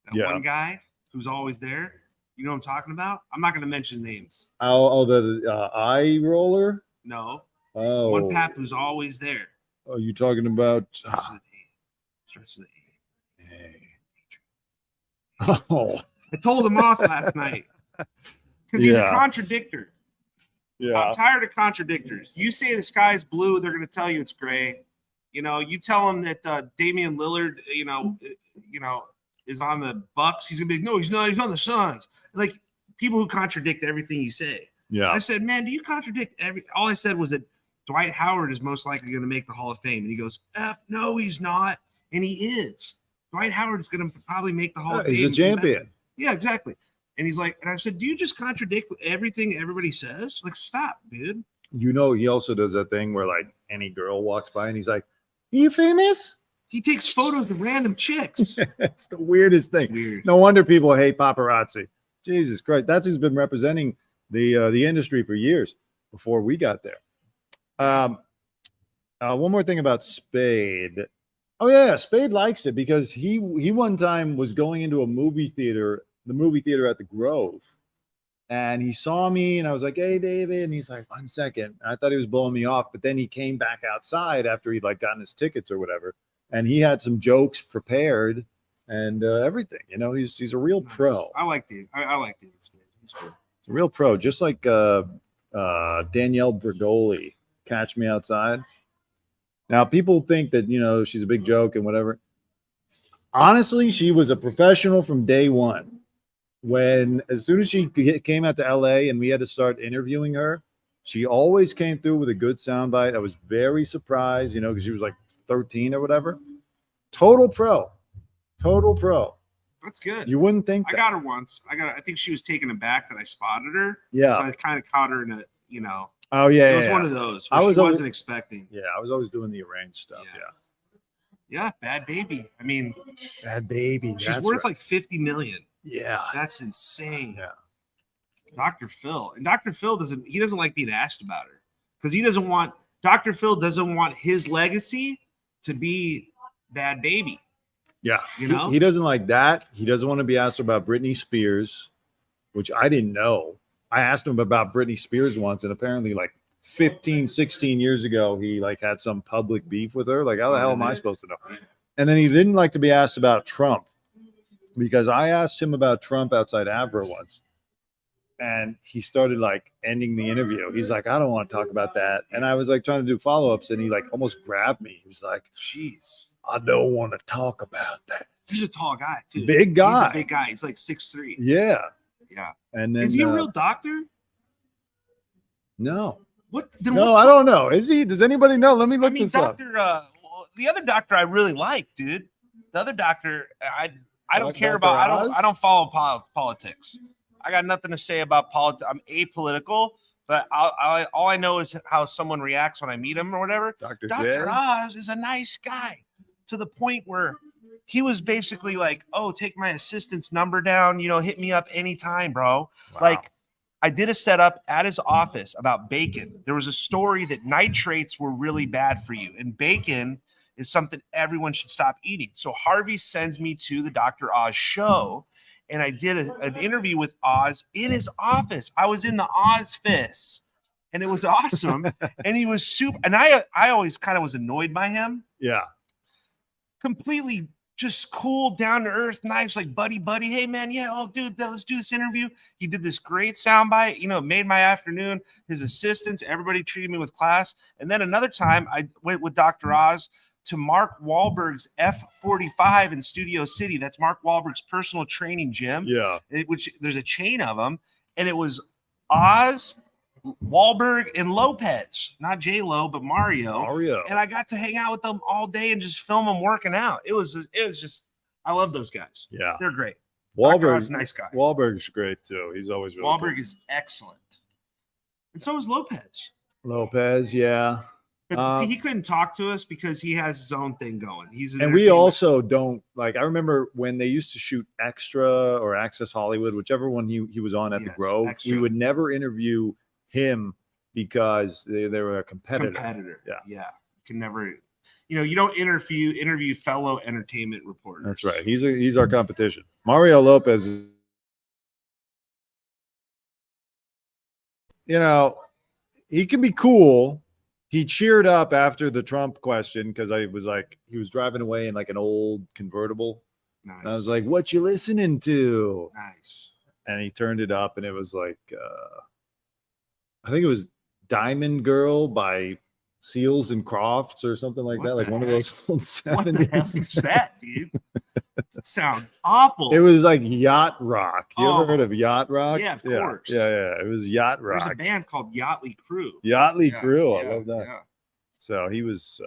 That one guy who's always there. You know what I'm talking about? I'm not going to mention names. Oh, the eye roller? No. Oh. One pap who's always there. Oh, you talking about? Starts with A. Oh. I told him off last night because he's a contradictor. Yeah. I'm tired of contradictors. You say the sky's blue, they're going to tell you it's gray. You tell them that Damian Lillard, is on the Bucks. He's gonna be no, he's not. He's on the Suns. Like people who contradict everything you say. Yeah. I said, man, do you contradict all I said was that Dwight Howard is most likely going to make the Hall of Fame, and he goes, no, he's not, and he is. Dwight Howard is going to probably make the Hall of Fame. He's a champion. Yeah, exactly. And he's like, and I said, do you just contradict everything everybody says? Like, stop, dude. He also does that thing where like any girl walks by and he's like, are you famous? He takes photos of random chicks. It's the weirdest thing. Weird. No wonder people hate paparazzi. Jesus Christ. That's who's been representing the industry for years before we got there. One more thing about Spade. Oh yeah, Spade likes it because he one time was going into the movie theater at the Grove, and he saw me and I was like, hey David, and he's like, 1 second. I thought he was blowing me off, but then he came back outside after he'd like gotten his tickets or whatever. And he had some jokes prepared and everything. He's a real pro. I like David. I like David Spade. He's cool. He's a real pro, just like Danielle Bregoli, Catch Me Outside. Now, people think that, she's a big joke and whatever. Honestly, she was a professional from day one. As soon as she came out to LA and we had to start interviewing her, she always came through with a good soundbite. I was very surprised, because she was like 13 or whatever. Total pro. That's good. You wouldn't think that. I got her once. I think she was taken aback that I spotted her. Yeah. So I kind of caught her in a, Oh yeah. It was one of those. I wasn't expecting. Yeah, I was always doing the arranged stuff. Yeah, Bad Baby. I mean, Bad Baby. She's worth like 50 million. Yeah. That's insane. Yeah. Dr. Phil. And Dr. Phil doesn't like being asked about her because Dr. Phil doesn't want his legacy to be Bad Baby. Yeah. He doesn't like that. He doesn't want to be asked about Britney Spears, which I didn't know. I asked him about Britney Spears once, and apparently like 15, 16 years ago, he like had some public beef with her. Like, how the hell am I supposed to know? And then he didn't like to be asked about Trump because I asked him about Trump outside Avra once. And he started like ending the interview. He's like, I don't want to talk about that. And I was like trying to do follow-ups, and he like almost grabbed me. He was like, jeez, I don't want to talk about that. He's a tall guy too. Big guy. He's a big guy. He's like 6'3". Yeah. Yeah. And then is he a real doctor? No. What? Then No, I don't know. Is he? Does anybody know? Let me look this up. The other doctor I really like, dude. The other doctor, I don't care Dr. about. Oz? I don't follow politics. I got nothing to say about politics. I'm apolitical, but all I know is how someone reacts when I meet him or whatever. Dr. Dr. Oz is a nice guy to the point where he was basically like, "Oh, take my assistant's number down. Hit me up anytime, bro." Wow. Like, I did a setup at his office about bacon. There was a story that nitrates were really bad for you, and bacon is something everyone should stop eating. So Harvey sends me to the Dr. Oz show, and I did an interview with Oz in his office. I was in the Oz fist, and it was awesome. And he was super. And I always kind of was annoyed by him. Yeah. Completely just cool, down to earth, nice, like buddy. Hey man, yeah, oh dude, let's do this interview. He did this great soundbite, made my afternoon. His assistants, everybody treated me with class. And then another time I went with Dr. Oz to Mark Wahlberg's F45 in Studio City. That's Mark Wahlberg's personal training gym. Yeah. Which there's a chain of them. And it was Oz, Wahlberg, and Lopez, not J-Lo, but Mario. And I got to hang out with them all day and just film them working out. It was just, I love those guys. Yeah. They're great. Wahlberg's a nice guy. Wahlberg's great too. He's always really Wahlberg cool. is excellent. And so is Lopez. Lopez, yeah. But he couldn't talk to us because he has his own thing going. And we also don't like. I remember when they used to shoot Extra or Access Hollywood, whichever one he was on at the Grove. Extra. We would never interview him because they were a competitor. Yeah. You can never. You don't interview fellow entertainment reporters. That's right. He's our competition. Mario Lopez is. He can be cool. He cheered up after the Trump question because he was driving away in like an old convertible. Nice. And I was like, "What you listening to?" Nice. And he turned it up, and it was like, I think it was "Diamond Girl" by Seals and Crofts or something like that, like one of those old 70s. What the hell is that, dude? That sounds awful. It was like yacht rock. You ever heard of yacht rock? Yeah, of course. Yeah. It was yacht rock. There's a band called Yachtly Crew. Yachtly Crew. I love that. Yeah. So he was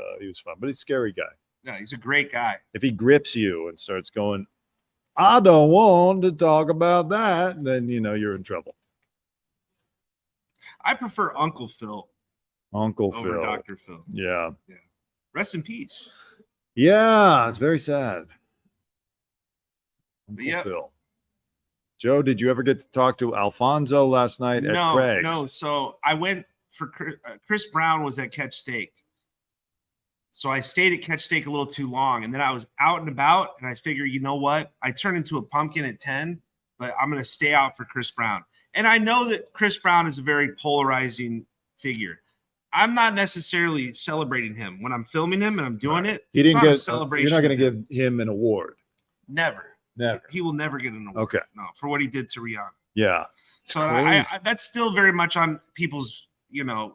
fun, but he's a scary guy. Yeah, he's a great guy. If he grips you and starts going, "I don't want to talk about that," then you're in trouble. I prefer Uncle Phil. Uncle over Phil. Dr. Phil. Yeah. Rest in peace. Yeah, it's very sad. Uncle Phil. Joe, did you ever get to talk to Alfonso last night at Craig's? No. So I went for Chris Brown was at Catch Steak. So I stayed at Catch Steak a little too long, and then I was out and about, and I figured, you know what? I turned into a pumpkin at 10, but I'm going to stay out for Chris Brown. And I know that Chris Brown is a very polarizing figure. I'm not necessarily celebrating him when I'm filming him and I'm doing it. He didn't get celebration. You're not going to give him an award. Never. He will never get an award. Okay. No, for what he did to Rihanna. Yeah. So I that's still very much on people's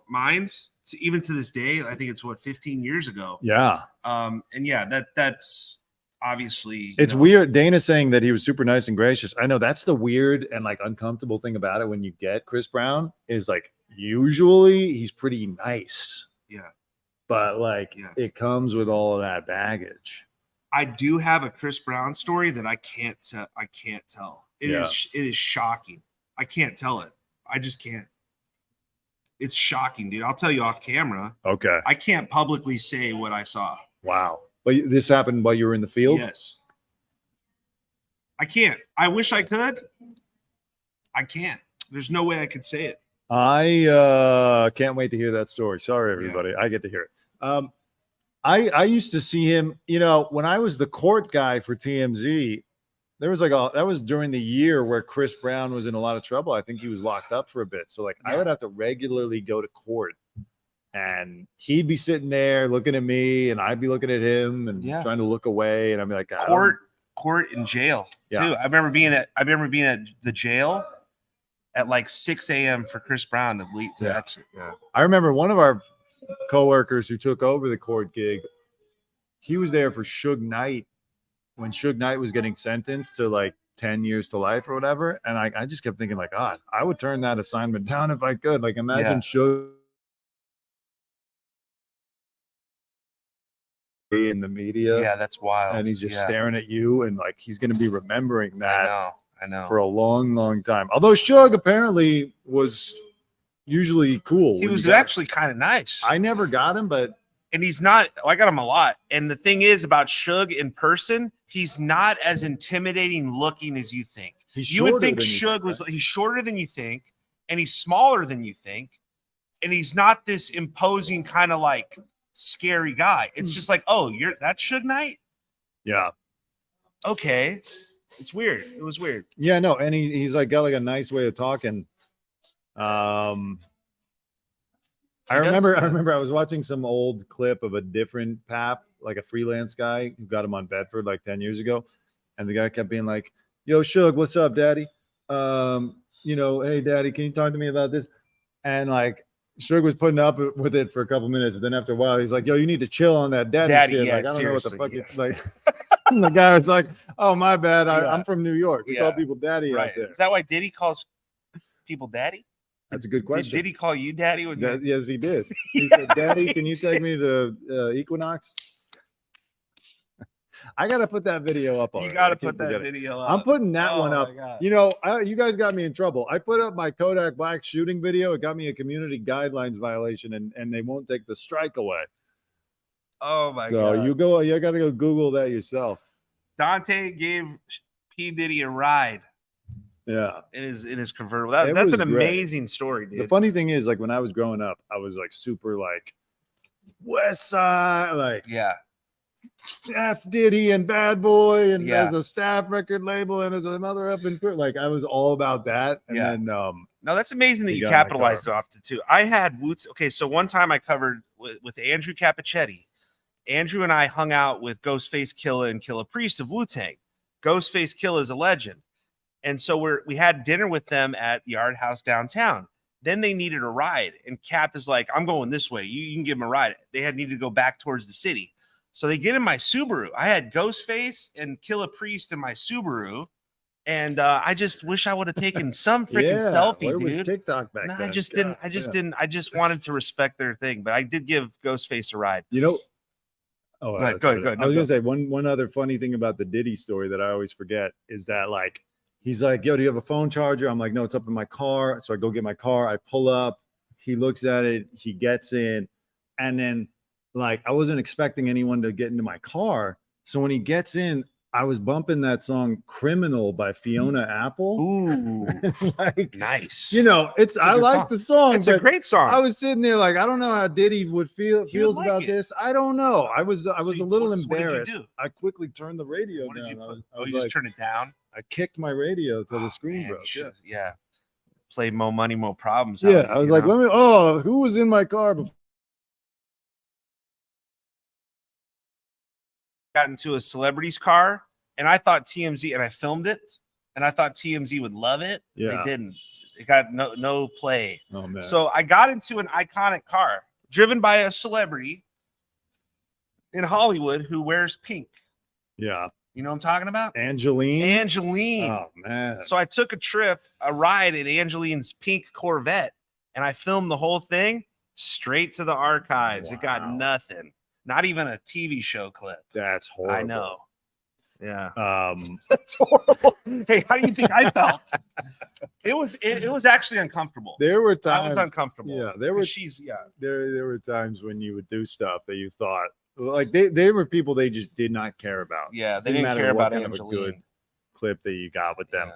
minds. Even to this day, I think it's 15 years ago. Yeah. And yeah, that's obviously it's weird. Dana's saying that he was super nice and gracious. I know that's the weird and like uncomfortable thing about it when you get Chris Brown is like usually he's pretty nice. Yeah. But it comes with all of that baggage. I do have a Chris Brown story that I can't tell. It is shocking. I can't tell it. I just can't. It's shocking, dude. I'll tell you off camera. Okay. I can't publicly say what I saw. Wow. But this happened while you were in the field? Yes. I can't. I wish I could. I can't. There's no way I could say it. I can't wait to hear that story. Sorry, everybody. I get to hear it. I used to see him, when I was the court guy for TMZ, there was that was during the year where Chris Brown was in a lot of trouble. I think he was locked up for a bit. So I would have to regularly go to court and he'd be sitting there looking at me and I'd be looking at him and trying to look away. And I'd be like, court in jail too. I remember being at the jail at like 6 a.m. for Chris Brown to exit. Yeah. I remember one of our coworkers who took over the court gig, he was there for Suge Knight when Suge Knight was getting sentenced to 10 years to life or whatever. And I just kept thinking God, I would turn that assignment down if I could. Imagine Suge in the media. Yeah, that's wild. And he's just yeah. staring at you, and like he's going to be remembering that I know. for a long, long time. Although Suge apparently was usually cool. He when was you got actually kind of nice. I never got him, but and he's not. I got him a lot. And the thing is about Suge in person, he's not as intimidating looking as you think. You would think Suge was. He's shorter than you think, and he's smaller than you think, and he's not this imposing kind of like scary guy. It's just like, oh, you're that Suge Knight. Yeah. Okay. It's weird. It was weird. Yeah, no, and he's like got like a nice way of talking. I remember I was watching some old clip of a different pap, like a freelance guy who got him on Bedford like 10 years ago. And the guy kept being like, yo, Suge, what's up, daddy? Hey daddy, can you talk to me about this? And like Suge was putting up with it for a couple minutes, but then after a while, he's like, "Yo, you need to chill on that daddy shit." Yeah, like, I don't know what the fuck yeah. it's like. And the guy was like, "Oh, my bad. I'm from New York. We call people daddy out there." Is that why Diddy calls people daddy? That's a good question. Did he call you daddy? Yes, he did. He said, "Daddy, can you take me to Equinox?" I gotta put that video up. You gotta put that video up. I'm putting that one up. You guys got me in trouble. I put up my Kodak Black shooting video. It got me a community guidelines violation, and they won't take the strike away. Oh my god! So you gotta go Google that yourself. Dante gave P. Diddy a ride. Yeah, in his convertible. That's an amazing story, dude. The funny thing is, like when I was growing up, I was like super like West Side, like F Diddy and Bad Boy, and as a staff record label, and as another up and like I was all about that. And then no, that's amazing that you capitalized off it too. I had Woots. Okay, so one time I covered with Andrew Capichetti. Andrew and I hung out with Ghostface Killah and Killah Priest of Wu-Tang. Ghostface Killah is a legend. And so we had dinner with them at Yard House downtown. Then they needed a ride. And Cap is like, I'm going this way. You can give them a ride. They had needed to go back towards the city. So they get in my Subaru. I had Ghostface and Killah Priest in my Subaru. And I just wish I would have taken some freaking selfie, where dude. Was TikTok back then? I just didn't. I just wanted to respect their thing. But I did give Ghostface a ride. Oh, go ahead. I was gonna say one other funny thing about the Diddy story that I always forget is that like he's like, "Yo, do you have a phone charger?" I'm like, "No, it's up in my car." So I go get my car. I pull up. He looks at it. He gets in, and then like I wasn't expecting anyone to get into my car. So when he gets in, I was bumping that song "Criminal" by Fiona Apple. Ooh, like nice. I like the song. It's a great song. I was sitting there like, I don't know how Diddy feels about this. I don't know. I was a little embarrassed. I quickly turned the radio down. You just turned it down? I kicked my radio till the screen broke. Yeah. Play Mo Money, Mo Problems. Yeah, I was like, who was in my car before? Got into a celebrity's car, and I thought TMZ, and I filmed it, and I thought TMZ would love it. Yeah. They didn't. It got no play. Oh man. So I got into an iconic car driven by a celebrity in Hollywood who wears pink. Yeah. You know what I'm talking about? Angeline. Oh man. So I took a ride in Angeline's pink Corvette, and I filmed the whole thing straight to the archives. Wow. It got nothing. Not even a TV show clip. That's horrible. I know. Yeah. That's horrible. Hey, how do you think I felt? It was actually uncomfortable. There were times I was uncomfortable. Yeah, there were times when you would do stuff that you thought like they were people they just did not care about. Yeah, they didn't care about Angeline. Of a good clip that you got with them.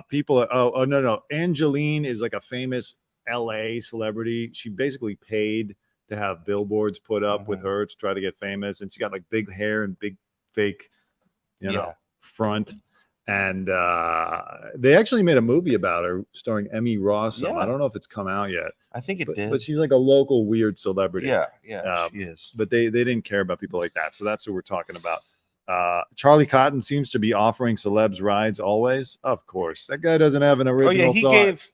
People no. Angeline is like a famous LA celebrity. She basically paid to have billboards put up with her to try to get famous, and she got like big hair and big fake front, and they actually made a movie about her starring Emmy Ross. I don't know if it's come out yet. I think it did, but she's like a local weird celebrity. She is. But they didn't care about people like that, so that's who we're talking about. Charlie Cotton seems to be offering celebs rides always. Of course, that guy doesn't have an original thought.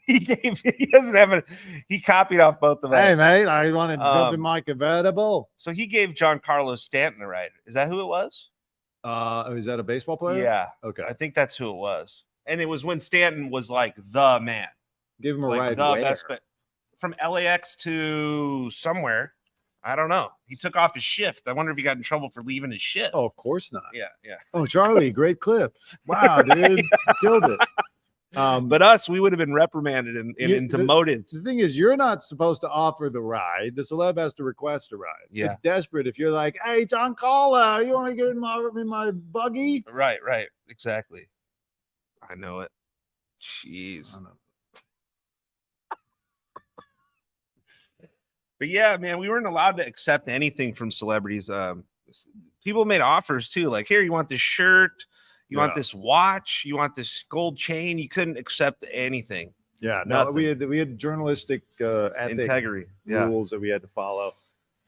He doesn't have he copied off both of us. Hey mate, I want to jump in my convertible. So he gave Giancarlo Stanton a ride. Is that who it was? Is that a baseball player? Yeah. Okay. I think that's who it was. And it was when Stanton was like the man. Give him a ride. The best, but from LAX to somewhere. I don't know. He took off his shift. I wonder if he got in trouble for leaving his shift. Oh, of course not. Yeah, yeah. Oh, Charlie, great clip. Wow, dude, killed it. But us, we would have been reprimanded and demoted. The thing is, you're not supposed to offer the ride. The celeb has to request a ride. Yeah. It's desperate if you're like, hey, John Cola, you want to get in my buggy? Right, exactly. I know it. Jeez. But yeah, man, we weren't allowed to accept anything from celebrities. People made offers too, like, here, you want this shirt, you want this watch, you want this gold chain. You couldn't accept anything. Yeah, no, we had journalistic integrity rules that we had to follow.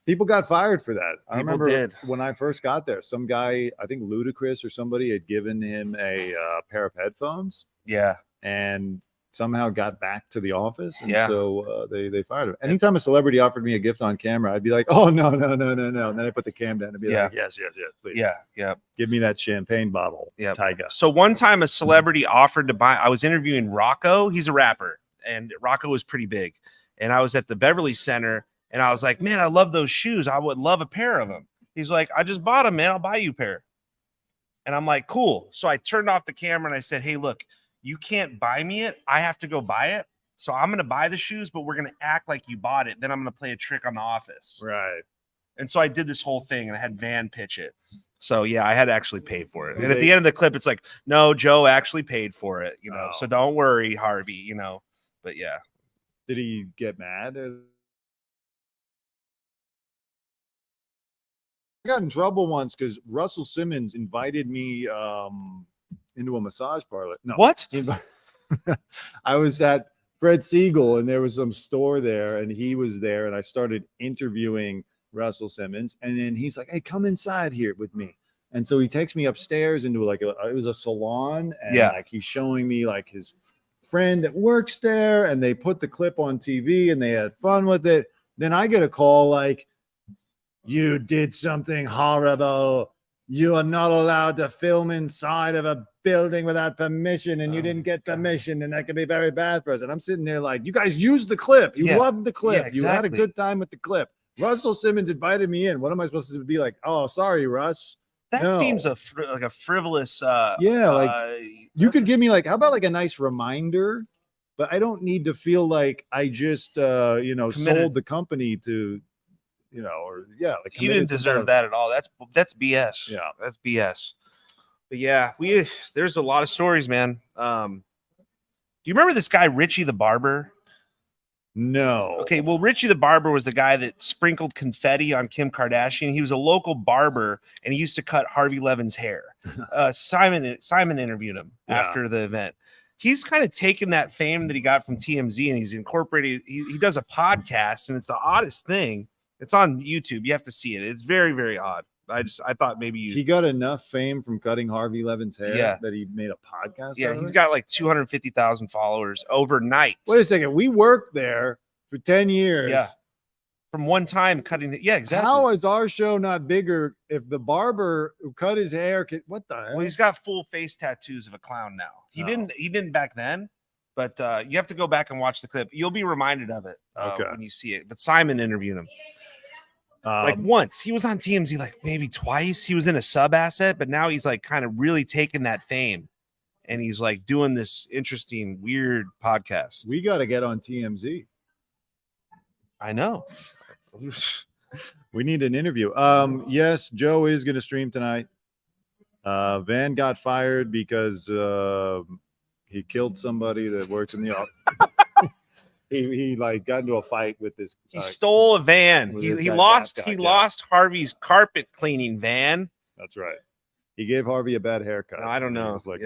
People got fired for that. I remember when I first got there, some guy, I think Ludacris or somebody, had given him a pair of headphones. Yeah, and somehow got back to the office, and yeah. so they fired him. Anytime a celebrity offered me a gift on camera, I'd be like, "Oh no!" And then I put the cam down and be like, "Yes, please, yeah, give me that champagne bottle, Tyga." So one time, a celebrity offered to buy. I was interviewing Rocco. He's a rapper, and Rocco was pretty big. And I was at the Beverly Center, and I was like, "Man, I love those shoes. I would love a pair of them." He's like, "I just bought them, man. I'll buy you a pair." And I'm like, "Cool." So I turned off the camera and I said, "Hey, look. You can't buy me it. I have to go buy it. So I'm going to buy the shoes, but we're going to act like you bought it. Then I'm going to play a trick on the office." Right. And so I did this whole thing and I had Van pitch it. So yeah, I had to actually pay for it. And at the end of the clip, it's like, no, Joe actually paid for it, you know, so don't worry, Harvey, you know, but yeah. Did he get mad? I got in trouble once because Russell Simmons invited me, into a massage parlor. No. What? I was at Fred Siegel and there was some store there and he was there and I started interviewing Russell Simmons and then he's like, "Hey, come inside here with me." And so he takes me upstairs into it was a salon and like he's showing me like his friend that works there and they put the clip on TV and they had fun with it. Then I get a call like, "You did something horrible. You are not allowed to film inside of a building without permission, and you didn't get permission, and that could be very bad for us." And I'm sitting there like, you guys used the clip. You loved the clip. Yeah, exactly. You had a good time with the clip. Russell Simmons invited me in. What am I supposed to be like? "Oh, sorry, Russ." That seems like a frivolous. You could give me like, how about like a nice reminder? But I don't need to feel like I just, sold the company to. Like you didn't deserve that at all. That's BS. Yeah, that's BS. But yeah, there's a lot of stories, man. Do you remember this guy Richie the Barber? No. Okay, well, Richie the Barber was the guy that sprinkled confetti on Kim Kardashian. He was a local barber, and he used to cut Harvey Levin's hair. Simon interviewed him after the event. He's kind of taken that fame that he got from TMZ, and he's incorporated. He does a podcast, and it's the oddest thing. It's on YouTube. You have to see it. It's very, very odd. I thought maybe he got enough fame from cutting Harvey Levin's hair that he made a podcast. Yeah, he's got like 250,000 followers overnight. Wait a second. We worked there for 10 years. Yeah. From one time cutting it. Yeah, exactly. How is our show not bigger if the barber who cut his hair what the hell? Well, he's got full face tattoos of a clown now. He didn't back then, but you have to go back and watch the clip. You'll be reminded of it when you see it. But Simon interviewed him. Like once. He was on TMZ like maybe twice. He was in a sub asset, but now he's like kind of really taking that fame and he's like doing this interesting, weird podcast. We got to get on TMZ. I know. We need an interview. Yes, Joe is going to stream tonight. Van got fired because he killed somebody that works in the office. He like got into a fight with this. He stole a van. He lost Harvey's carpet cleaning van. That's right. He gave Harvey a bad haircut. No, I don't know. Like,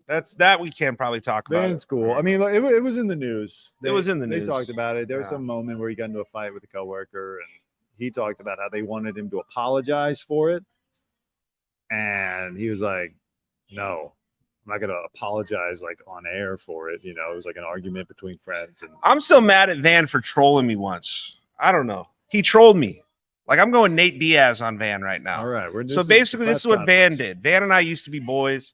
that's that we can probably talk about. Van's cool. I mean, it was in the news. It was in the news. They talked about it. There was some moment where he got into a fight with a coworker, and he talked about how they wanted him to apologize for it, and he was like, "No. I'm not going to apologize like on air for it." You know, it was like an argument between friends. And I'm still mad at Van for trolling me once. I don't know. He trolled me. Like I'm going Nate Diaz on Van right now. All right. So basically this is what Van did. Van and I used to be boys.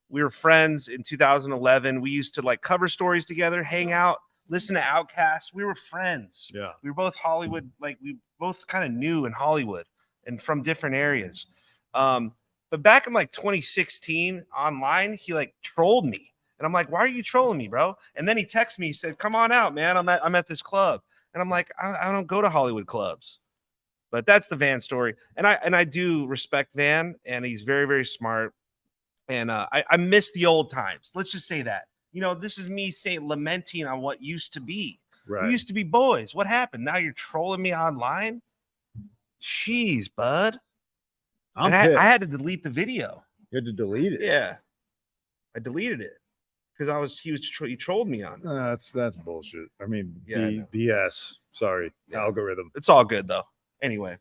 We were friends in 2011. We used to like cover stories together, hang out. listened to Outkast. We were friends. Yeah. We were both Hollywood, like we both kind of knew in Hollywood and from different areas. But back in like 2016 online, he like trolled me. And I'm like, why are you trolling me, bro? And then he texted me, he said, come on out, man. I'm at this club. And I'm like, I don't go to Hollywood clubs. But that's the Van story. And I do respect Van, and he's very, very smart. And I miss the old times. Let's just say that. You know, this is me saying, lamenting on what used to be. Right. We used to be boys. What happened? Now you're trolling me online? Jeez, bud. I'm And pissed. I had to delete the video. You had to delete it. Yeah. I deleted it because he trolled me on it. That's bullshit. I mean, Yeah, I know. BS. Sorry, Yeah. algorithm. It's all good though. Anyway,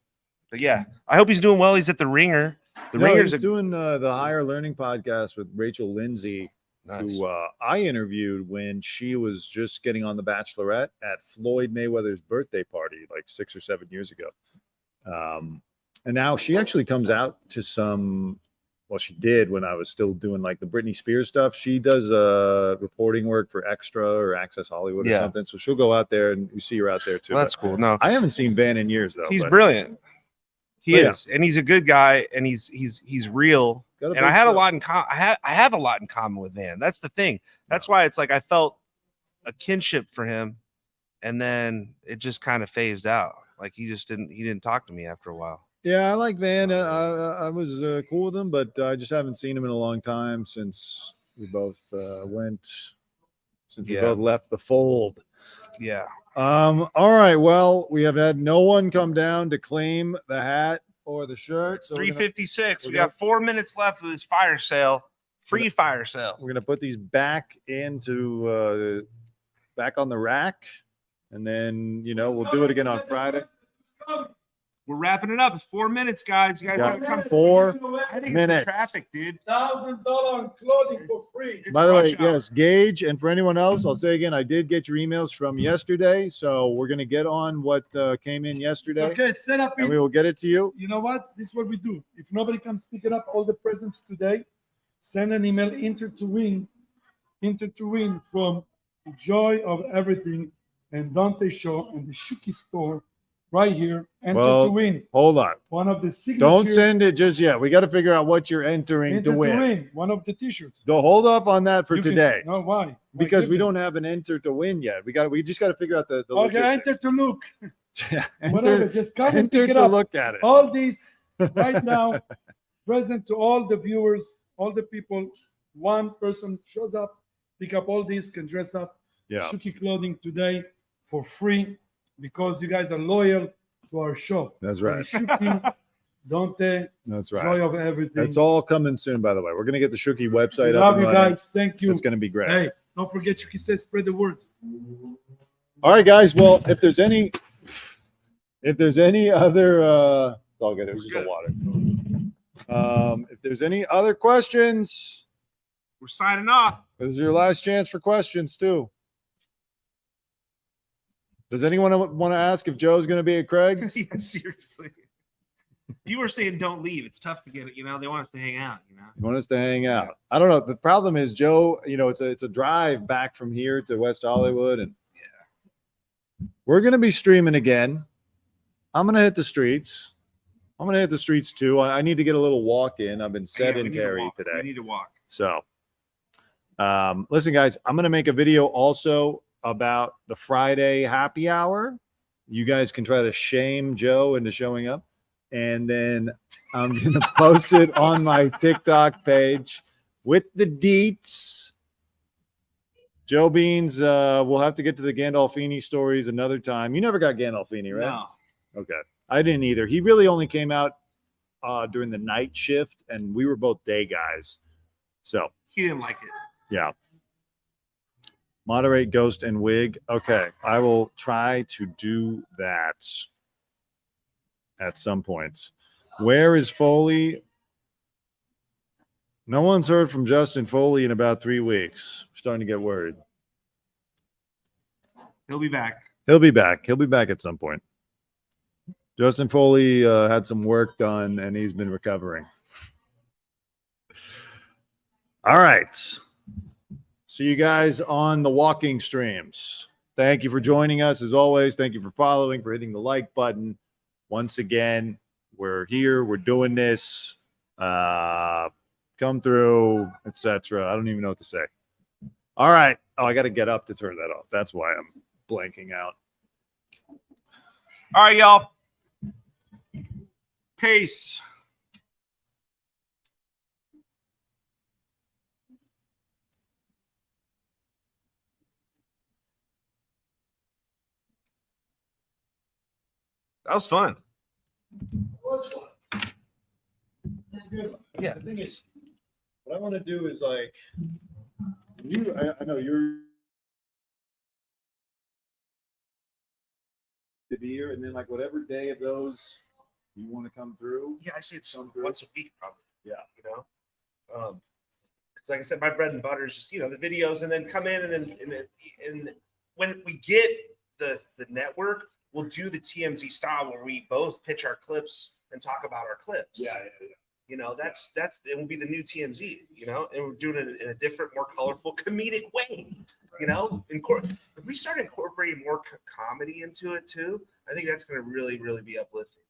but yeah, I hope he's doing well. He's at the Ringer. The Ringer's he's doing the Higher Learning podcast with Rachel Lindsay, nice. who I interviewed when she was just getting on The Bachelorette at Floyd Mayweather's birthday party like 6 or 7 years ago. And now she actually comes out to some, well, she did when I was still doing like the Britney Spears stuff. She does reporting work for Extra or Access Hollywood or something. So she'll go out there, and we see her out there too. Well, that's cool. No, I haven't seen Van in years though. he's but brilliant. He But yeah. is, and he's a good guy, and he's real. got a And big I had a show. lot in common. I have a lot in common with Van. That's the thing. That's why it's like I felt a kinship for him, and then it just kind of phased out. Like he didn't talk to me after a while. Yeah, I like Van. I was cool with him, but I just haven't seen him in a long time since we both we both left the fold. Yeah. All right. Well, we have had no one come down to claim the hat or the shirt. It's so we're gonna- 3:56. We we're gonna- got 4 minutes left of this fire sale. Free fire sale. We're gonna put these back into back on the rack, and then we'll do it again on Friday. We're wrapping it up. It's 4 minutes, guys. You guys Got gotta come. 4 I think minutes. it's the traffic, dude. $1,000 on clothing for free. It's By the way, rush hour. yes, Gage, and for anyone else, I'll say again, I did get your emails from yesterday, so we're gonna get on what came in It's yesterday, okay, set up and it. we will get it to you. You know what? This is what we do. If nobody comes pick it up, all the presents today, send an email, enter to win from Joy of Everything and Dante Show and the Shuki store right here. Enter Well, to win. Hold on, One of the signatures. don't send it just yet. We got to figure out what you're entering enter to win. one of the t-shirts. So hold up on that for You can- today, No, why? My because we goodness. don't have an enter to win yet. We just got to figure out the Okay, logistics. enter to look. Yeah, Whatever, enter, just come and enter pick it to up. look at it. All these right now, present to all the viewers, all the people. One person shows up, pick up all these, can dress up. Yeah, Shuki clothing today for free because you guys are loyal to our show. that's right. Shuki, Dante, That's right. Joy of Everything. That's all coming soon, by the way. We're gonna get the Shuki We website up love and you running. guys. Thank you. It's gonna be great. Hey, don't forget Shuki says spread the words. All right, guys. Well, if there's any other, it's all good. It was We're just a good. water. If there's any other questions, We're signing off. this is your last chance for questions too. Does anyone want to ask if Joe's going to be at Craig's? Yeah, seriously. You were saying don't leave. It's tough to get it. They want us to hang out. You want us to hang out? I don't know. The problem is, Joe. It's a drive back from here to West Hollywood, and we're going to be streaming again. I'm going to hit the streets. I'm going to hit the streets too. I need to get a little walk in. I've been sedentary today. We need to walk. So, listen, guys, I'm going to make a video also about the Friday happy hour. You guys can try to shame Joe into showing up. And then I'm going to post it on my TikTok page with the deets. Joe Beans, we'll have to get to the Gandolfini stories another time. You never got Gandolfini, right? No. Okay. I didn't either. He really only came out during the night shift, and we were both day guys. So, He didn't like it. yeah. Moderate Ghost and Wig. Okay. I will try to do that at some point. Where is Foley? No one's heard from Justin Foley in about 3 weeks. I'm starting to get worried. He'll be back. He'll be back. He'll be back at some point. Justin Foley had some work done, and he's been recovering. All right. See you guys on the walking streams. Thank you for joining us as always. Thank you for following, for hitting the like button. Once again, we're here. We're doing this. Come through, etc. I don't even know what to say. All right. Oh, I got to get up to turn that off. That's why I'm blanking out. All right, y'all. Peace. That was fun. That's good. Yeah. The thing is, what I want to do is like, I know you're to be here, and then like whatever day of those you want to come through. Yeah, I say it's Come through. once a week, probably. Yeah. You know, because like I said, my bread and butter is just the videos, and then come in, and when we get the network, we'll do the TMZ style where we both pitch our clips and talk about our clips. Yeah. That's it will be the new TMZ. And we're doing it in a different, more colorful, comedic way. If we start incorporating more comedy into it too, I think that's going to really, really be uplifting.